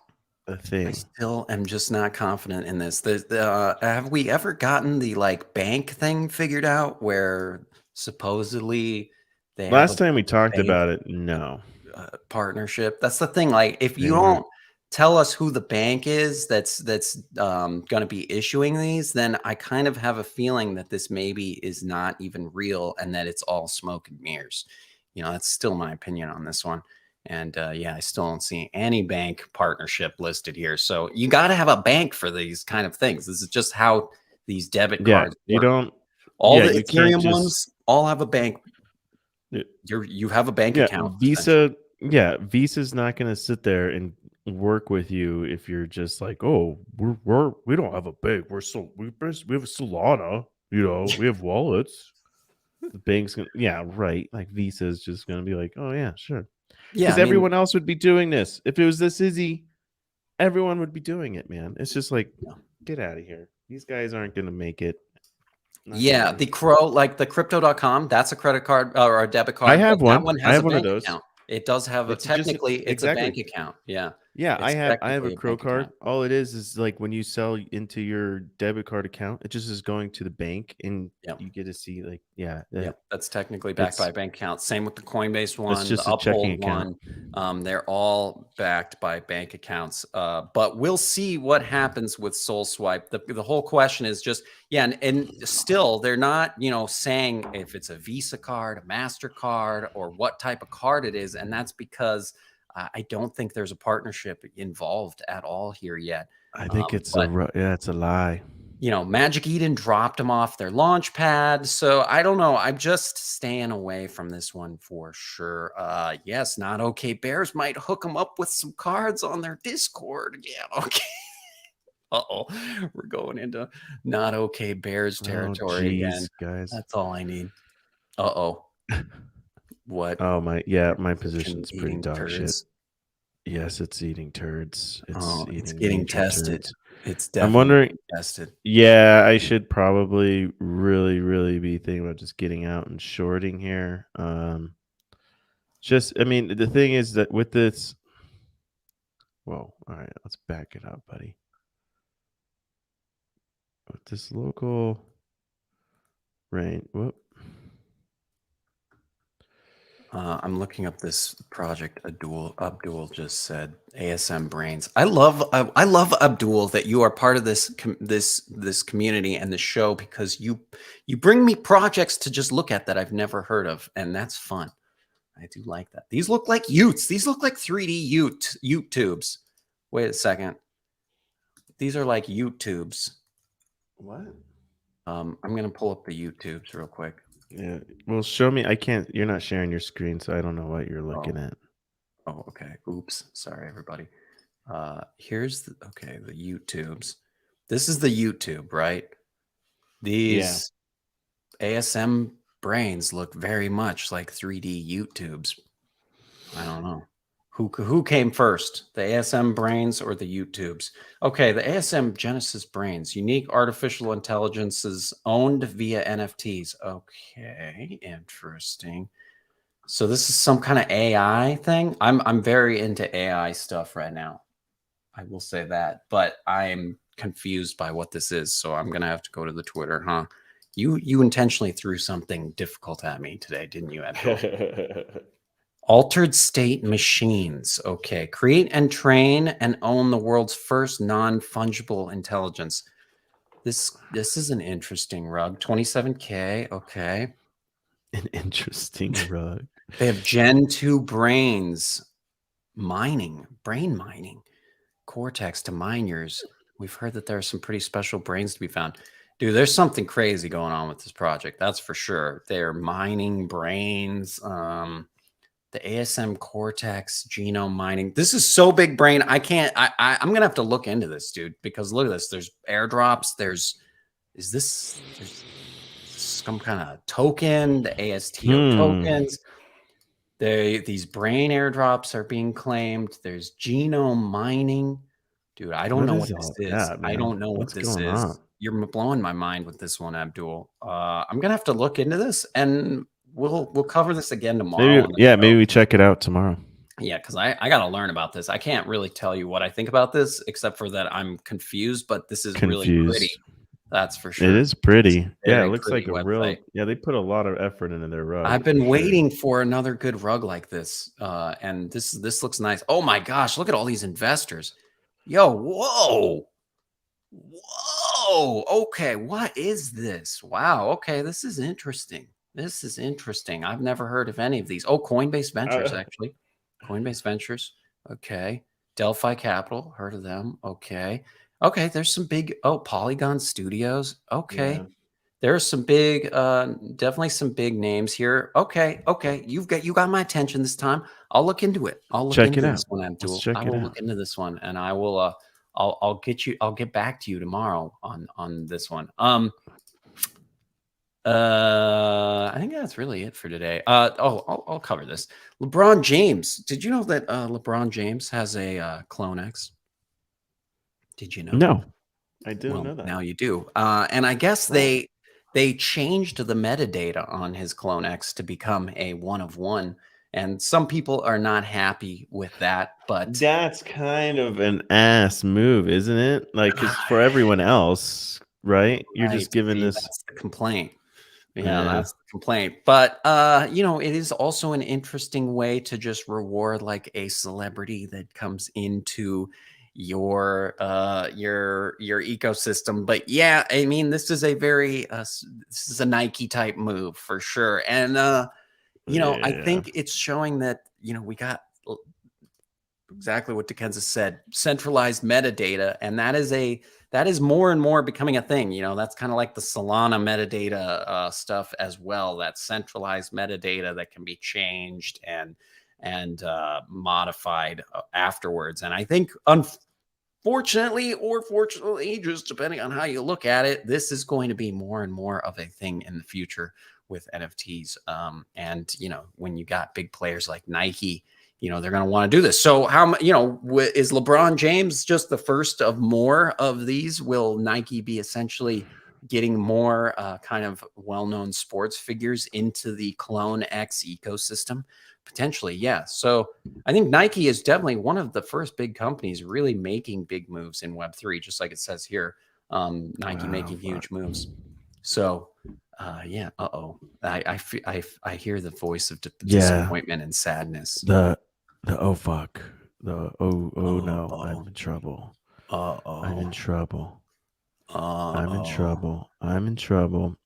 a I thing? still am just not confident in this. Have we ever gotten the bank thing figured out where supposedly they have Last a time we talked bank about it, no. partnership. That's the thing. Like, if you They weren't. don't tell us who the bank is that's going to be issuing these, then I kind of have a feeling that this maybe is not even real and that it's all smoke and mirrors. That's still my opinion on this one. And yeah, I still don't see any bank partnership listed here. So you got to have a bank for these kind of things. This is just how these debit Yeah, cards you work. don't. All Yeah, the you can't Ethereum just. ones all have a bank. Yeah, You have a bank yeah, account. Essentially. Visa. Yeah, Visa's not going to sit there and work with you if you're just like, oh, we don't have a bank. We have a Solana. We have wallets. The bank's gonna, yeah, right. Like Visa's just gonna be like, oh yeah, sure. Yeah, Because I mean, everyone else would be doing this. If it was this easy, everyone would be doing it, man. It's just like, get out of here. These guys aren't gonna make it. Not gonna yeah, make the it. like the crypto.com, that's a credit card or a debit I card, but have that one. one I has a have one of bank those. account. It does have a It's just technically it's a bank exactly. account. Yeah. Yeah, It's I have a technically a Crow bank card. account. All it is like when you sell into your debit card account, it just is going to the bank, and Yep. you get to see like, yeah, Yep, that's technically backed by a bank account. Same with the Coinbase one, just the a checking Uphold account. one. They're all backed by bank accounts. But we'll see what happens with SoulSwipe. The whole question is just, yeah, and still they're not, saying if it's a Visa card, a MasterCard, or what type of card it is. And that's because I don't think there's a partnership involved at all here yet. I think it's it's a lie. Magic Eden dropped them off their launch pad. So I don't know. I'm just staying away from this one for sure. Yes, Not Okay Bears might hook them up with some cards on their Discord. Yeah, okay. Uh-oh. We're going into Not Okay Bears territory again. Guys. That's all I need. Uh-oh. What? Oh my position's pretty dog turds. shit. Yes, it's eating turds. It's getting tested. Turds. It's definitely I'm wondering, tested. Yeah, I should probably really, really be thinking about just getting out and shorting here. The thing is that with this, whoa, all right, let's back it up, buddy. With this local rain, whoop. I'm looking up this project. Abdul just said ASM Brains. I love Abdul that you are part of this community and the show, because you bring me projects to just look at that I've never heard of, and that's fun. I do like that. These look like Utes. These look like 3D YouTubes. Wait a second. These are like YouTubes. What? I'm gonna pull up the YouTubes real quick. Yeah. Well, show me. I can't. You're not sharing your screen, so I don't know what you're looking at. Oh, okay. Oops. Sorry, everybody. Here's the YouTubes. This is the YouTube, right? These ASM Brains look very much like 3D YouTubes. I don't know. Who came first, the ASM Brains or the YouTubes? Okay, the ASM Genesis Brains, unique artificial intelligences owned via NFTs. Okay, interesting. So this is some kind of AI thing. I'm very into AI stuff right now. I will say that, but I'm confused by what this is. So I'm gonna have to go to the Twitter, huh? You intentionally threw something difficult at me today, didn't you, Abdul? Altered state machines. Okay. Create and train and own the world's first non-fungible intelligence. This is an interesting rug. 27K. Okay. An interesting rug. They have Gen 2 brains. Brain mining. Cortex to miners. We've heard that there are some pretty special brains to be found. Dude, there's something crazy going on with this project. That's for sure. They're mining brains. The ASM Cortex genome mining. This is so big brain. I'm gonna have to look into this, dude, because look at this. There's airdrops. There's some kind of token, the ASTO tokens. These brain airdrops are being claimed. There's genome mining. Dude, I don't know what this is. I don't know what this is. You're blowing my mind with this one, Abdul. I'm gonna have to look into this, and we'll cover this again tomorrow. Maybe we check it out tomorrow. Yeah, because I got to learn about this. I can't really tell you what I think about this, except for that I'm confused, but this is really pretty. That's for sure. It is pretty. Yeah, it Very looks pretty like a website. real. Yeah, they put a lot of effort into their rug. I've been for sure. waiting for another good rug like this, and this looks nice. Oh my gosh, look at all these investors. Yo, whoa. Okay, what is this? Wow. Okay, this is interesting. This is interesting. I've never heard of any of these. Oh, Coinbase Ventures, actually. Coinbase Ventures. Okay. Delphi Capital. Heard of them. Okay. Okay. There's some big. Oh, Polygon Studios. Okay. Yeah. There's some big, definitely some big names here. Okay. Okay. You got my attention this time. I'll look into it. I'll look Check into it this out. one, Let's Abdul. check I it will out. look into this one, and I will. I'll get back to you tomorrow on this one. I think that's really it for today. I'll cover this. LeBron James. Did you know that LeBron James has a Clone X? Did you know? No, I didn't know that. Now you do. And I guess they changed the metadata on his Clone X to become a 1 of 1. And some people are not happy with that, but That's kind of an ass move, isn't it? Like, 'cause for everyone else, right? You're just giving this. That's the complaint. Yeah, Yeah. that's the complaint. But it is also an interesting way to just reward like a celebrity that comes into your ecosystem. But yeah, I mean, this is a very this is a Nike type move for sure. And I think it's showing that we got exactly what Dickenza said, centralized metadata, and that is more and more becoming a thing. That's kind of like the Solana metadata stuff as well. That centralized metadata that can be changed and modified afterwards. And I think, unfortunately or fortunately, just depending on how you look at it, this is going to be more and more of a thing in the future with NFTs. And when you got big players like Nike, they're going to want to do this. So is LeBron James just the first of more of these? Will Nike be essentially getting more kind of well-known sports figures into the Clone X ecosystem? Potentially, yeah. So I think Nike is definitely one of the first big companies really making big moves in Web3, just like it says here. Nike making huge moves. So yeah. I hear the voice of disappointment and sadness. The oh fuck. The oh no, I'm in trouble. I'm in trouble. I'm in trouble. I'm in trouble.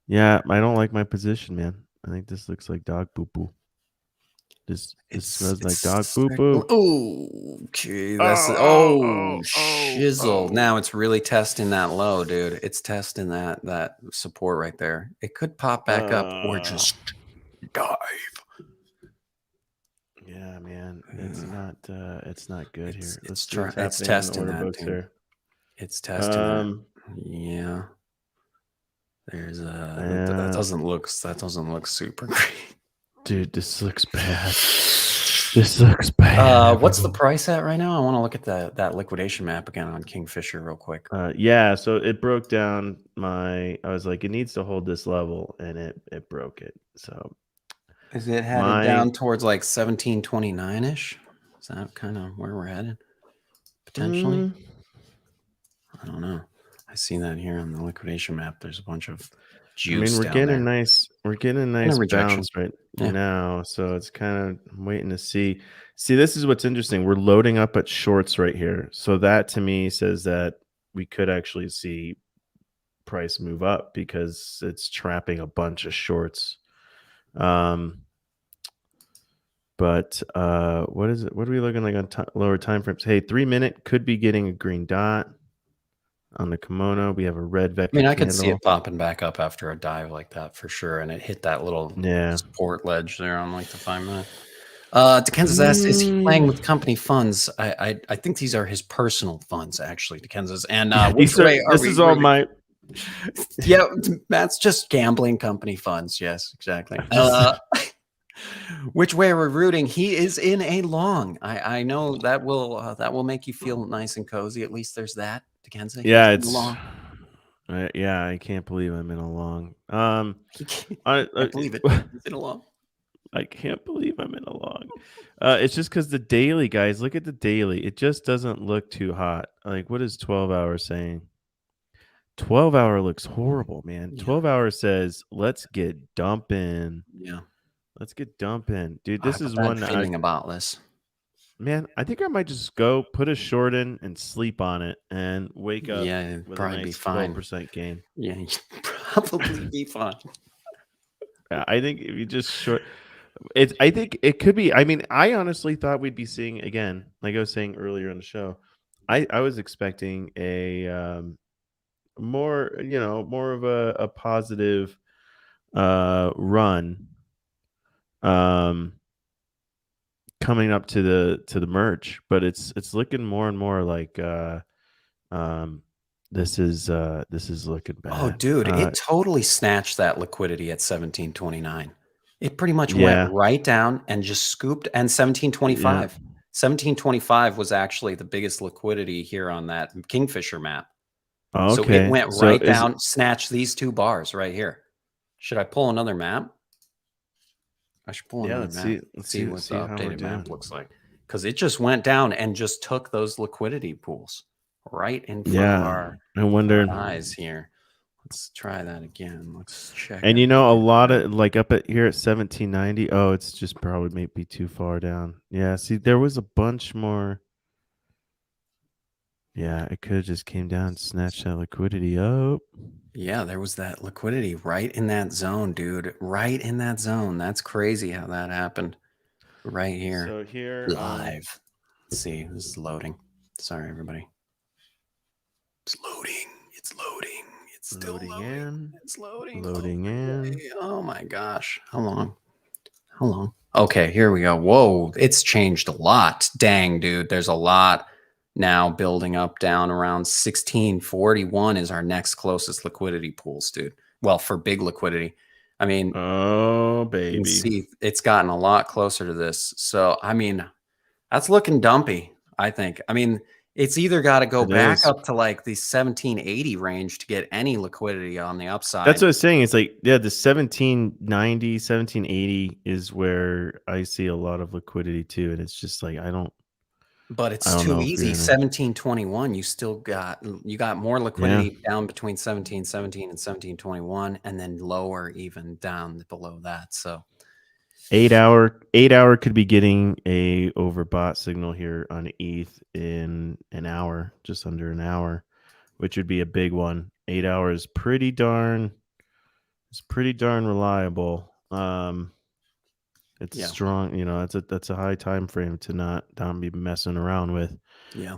Yeah, I don't like my position, man. I think this looks like dog poo poo. This smells like dog poo poo. Oh, okay. That's shizzle. Now it's really testing that low, dude. It's testing that support right there. It could pop back up or just dive. Yeah, man. It's not good here. It's testing that, dude. It's testing that. Yeah. There's that doesn't look super great. Dude, this looks bad. This looks bad. What's the price at right now? I want to look at that liquidation map again on Kingfisher real quick. Yeah, so it broke down I was like, it needs to hold this level, and it broke it. So is it headed down towards like 1729-ish? Is that kind of where we're headed? Potentially? I don't know. I see that here on the liquidation map. There's a bunch of juice. I mean, we're getting a nice bounce right now. So it's kind of waiting to see. See, this is what's interesting. We're loading up at shorts right here. So that to me says that we could actually see price move up because it's trapping a bunch of shorts. But what is it? What are we looking like on lower time frames? Hey, 3 minute could be getting a green dot. On the kimono, we have a red vector. I mean, I could see it popping back up after a dive like that for sure, and it hit that little support ledge there on like the 5 minute. Dickenza's asked, is he playing with company funds? I think these are his personal funds, actually, Dickenza's. And which way are we? This is all my. Yeah, that's just gambling company funds. Yes, exactly. Which way are we rooting? He is in a long. I know that will make you feel nice and cozy. At least there's that. Dickenza, yeah, it's yeah. I can't believe I'm in a long. I believe it. He's in a long. I can't believe I'm in a long. It's just because the daily, guys, look at the daily. It just doesn't look too hot. Like, what is 12 hours saying? 12-hour looks horrible, man. Yeah. 12-hour says, let's get dumping. Yeah. Let's get dumping. Dude, I this have a is bad one feeling about this. man, I think I might just go put a short in and sleep on it and wake up Yeah, it'd with a probably be nice fine. 12% gain. Yeah, you'd probably be fine. Yeah, I think if you just short I think it could be. I mean, I honestly thought we'd be seeing again, like I was saying earlier in the show. I was expecting a more, more of a positive run coming up to the merge, but it's looking more and more like this is looking bad. Oh, dude, it totally snatched that liquidity at 1729. It pretty much Yeah. went right down and just scooped. And 1725. 1725 was actually the biggest liquidity here on that Kingfisher map. So it Okay. went So right is down, snatched these two bars right here. Should I pull another map? I should pull another let's map. see. Let's see what the how we're updated map doing. looks like. Because it just went down and just took those liquidity pools right in front of Yeah. I wonder. our eyes here. Let's try that again. Let's check. And out a lot of like up at here at 1790. Oh, it's just probably maybe too far down. Yeah. See, there was a bunch more. Yeah, it could have just came down and snatched that liquidity up. Yeah, there was that liquidity right in that zone, dude. Right in that zone. That's crazy how that happened. Right here. So here live. Let's see. This is loading. Sorry, everybody. It's loading. It's loading. It's still loading loading. in. It's loading. Loading in. Oh my gosh. How long? How long? Okay, here we go. Whoa, it's changed a lot. Dang, dude. There's a lot now building up down around 1641 is our next closest liquidity pools, dude. Well, for big liquidity. I mean, oh you baby, can see it's gotten a lot closer to this. So, I mean, that's looking dumpy, I think. I mean, it's either got to go back up to like the 1780 range to get any liquidity on the upside. That's what I was saying. It's like, yeah, the 1790, 1780 is where I see a lot of liquidity too. And it's just like, but it's too easy. 1721, you got more liquidity down between 1717 and 1721, and then lower even down below that. So 8 hour could be getting a overbought signal here on ETH in an hour, just under an hour, which would be a big one. 8 hours, it's pretty darn reliable. It's strong, that's a high time frame to not be messing around with. Yeah.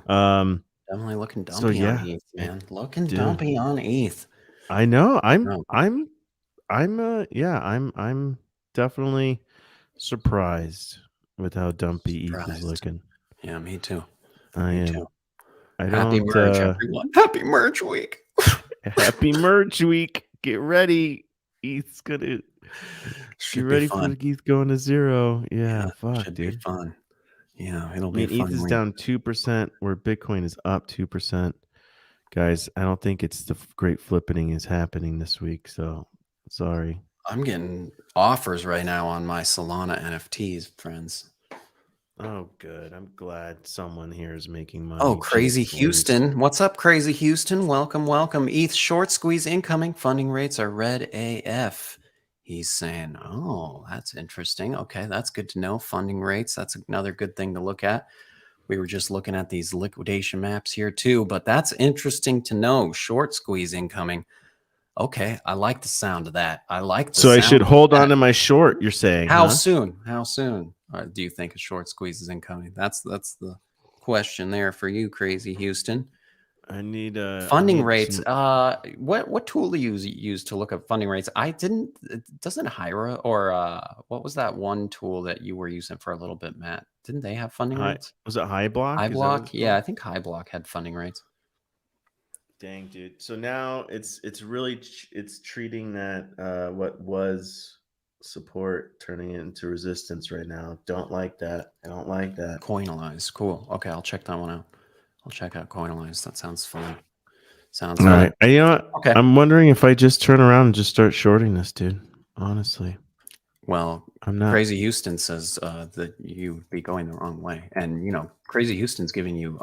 Definitely looking dumpy on ETH, man. Looking dumpy on ETH. I know. I'm definitely surprised with how dumpy ETH is looking. Yeah, me too. I am. Too. Happy merge, everyone. Happy merge week. Happy merge week. Get ready. ETH's gonna get ready for ETH going to zero. Yeah, fuck, should dude. Be fun. Yeah, it'll be fun. ETH is down 2%, where Bitcoin is up 2%. Guys, I don't think it's the great flippening is happening this week. So sorry. I'm getting offers right now on my Solana NFTs, friends. Oh, good. I'm glad someone here is making money. Oh, Crazy Houston. What's up, Crazy Houston? Welcome, welcome. ETH short squeeze incoming. Funding rates are red AF. He's saying, oh, that's interesting. Okay, that's good to know. Funding rates, that's another good thing to look at. We were just looking at these liquidation maps here too, but that's interesting to know. Short squeeze incoming. Okay, I like the sound of that. I like the So sound I should hold on to my short, you're saying. How soon? How soon do you think a short squeeze is incoming? That's the question there for you, Crazy Houston. I need funding rates. What tool do you use to look at funding rates? Doesn't Hyra or what was that one tool that you were using for a little bit, Matt? Didn't they have funding rates? Was it HighBlock? HighBlock? Yeah, I think HighBlock had funding rates. Dang, dude. So now it's really it's treating that what was support turning it into resistance right now. Don't like that. I don't like that. Coinalyze. Cool. Okay, I'll check that one out. I'll check out Coinalyze. That sounds fun. Sounds all fun. Right. Okay. I'm wondering if I just turn around and just start shorting this, dude. Honestly. Well, I'm not Crazy Houston says that you would be going the wrong way, and Crazy Houston's giving you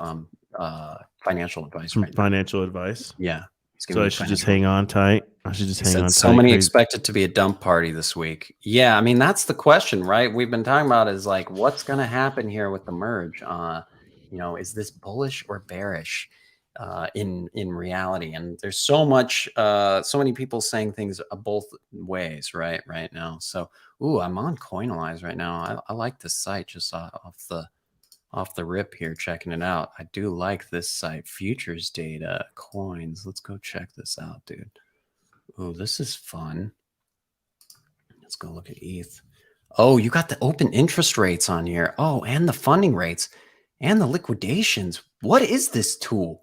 financial advice some right now. financial advice. Yeah, he's So giving I you should just financial. hang on tight. I should just He hang said on so tight. many Crazy. expect it to be a dump party this week. Yeah, I mean that's the question, right? We've been talking about is like what's going to happen here with the merge. Is this bullish or bearish in reality? And there's so many people saying things both ways, right now. So, I'm on Coinalyze right now. I like this site just off the rip here, checking it out. I do like this site, futures data, coins. Let's go check this out, dude. Oh, this is fun. Let's go look at ETH. Oh, you got the open interest rates on here. Oh, and the funding rates and the liquidations. What is this tool?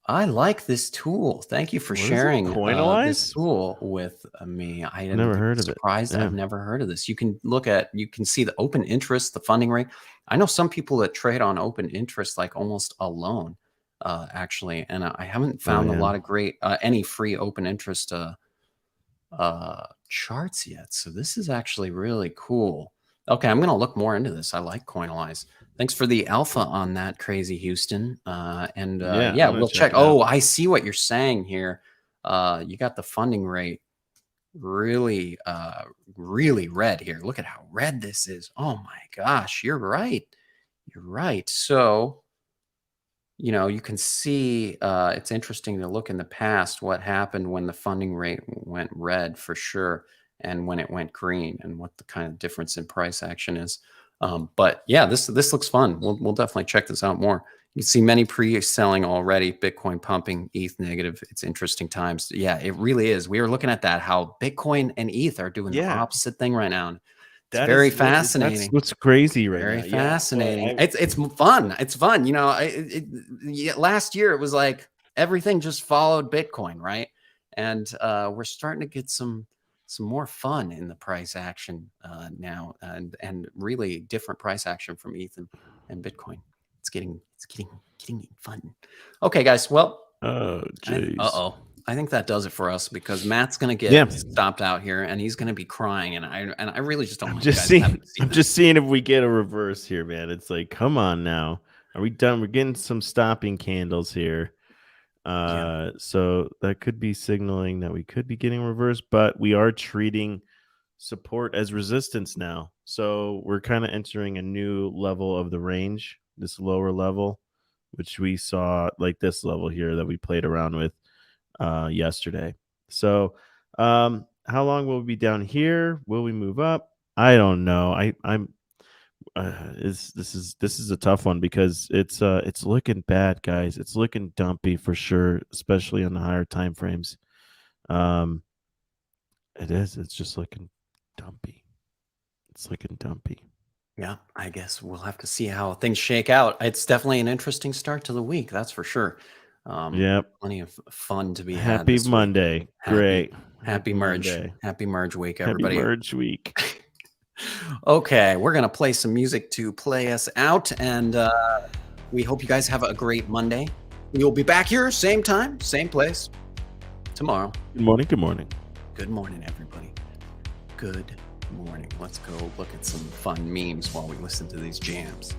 I like this tool. Thank you for What is it? sharing this Coinalyze? tool with me. I am Never heard of it. surprised. Yeah. I've never heard of this. You can see the open interest, the funding rate. I know some people that trade on open interest like almost alone, actually, and I haven't found a lot of great any free open interest charts yet. So this is actually really cool. Okay, I'm gonna look more into this. I like Coinalyze. Thanks for the alpha on that, Crazy Houston. Yeah, We'll check. Oh, I see what you're saying here. You got the funding rate really, really red here. Look at how red this is. Oh my gosh, you're right. You're right. So, you can see it's interesting to look in the past what happened when the funding rate went red for sure, and when it went green, and what the kind of difference in price action is. But yeah, this looks fun. We'll definitely check this out more. You can see many pre-selling already. Bitcoin pumping, ETH negative. It's interesting times. Yeah, it really is. We were looking at that, how Bitcoin and ETH are doing the opposite thing right now. It's very fascinating. That's what's crazy right now. Very fascinating. It's fun. It's fun. Last year it was like everything just followed Bitcoin, right? And we're starting to get some more fun in the price action now, and really different price action from ETH and Bitcoin. It's getting fun. Okay, guys. Well, I think that does it for us, because Matt's going to get stopped out here and he's going to be crying, and I really just don't want you guys to have to see I'm just seeing if we get a reverse here, man. It's like, come on now. Are we done? We're getting some stopping candles here. So that could be signaling that we could be getting reverse, but we are treating support as resistance now. So we're kind of entering a new level of the range, this lower level, which we saw like this level here that we played around with yesterday. So how long will we be down here? Will we move up? I don't know. This is a tough one, because it's looking bad, guys. It's looking dumpy for sure, especially on the higher time frames. It's just looking dumpy. It's looking dumpy. Yeah, I guess we'll have to see how things shake out. It's definitely an interesting start to the week, that's for sure. Plenty of fun to be had. Happy Monday. Great. Happy merge. Monday. Happy merge week, everybody. Happy merge week. Okay, we're gonna play some music to play us out, and we hope you guys have a great Monday. We'll be back here, same time, same place, tomorrow. Good morning. Good morning. Good morning, everybody. Good morning. Let's go look at some fun memes while we listen to these jams.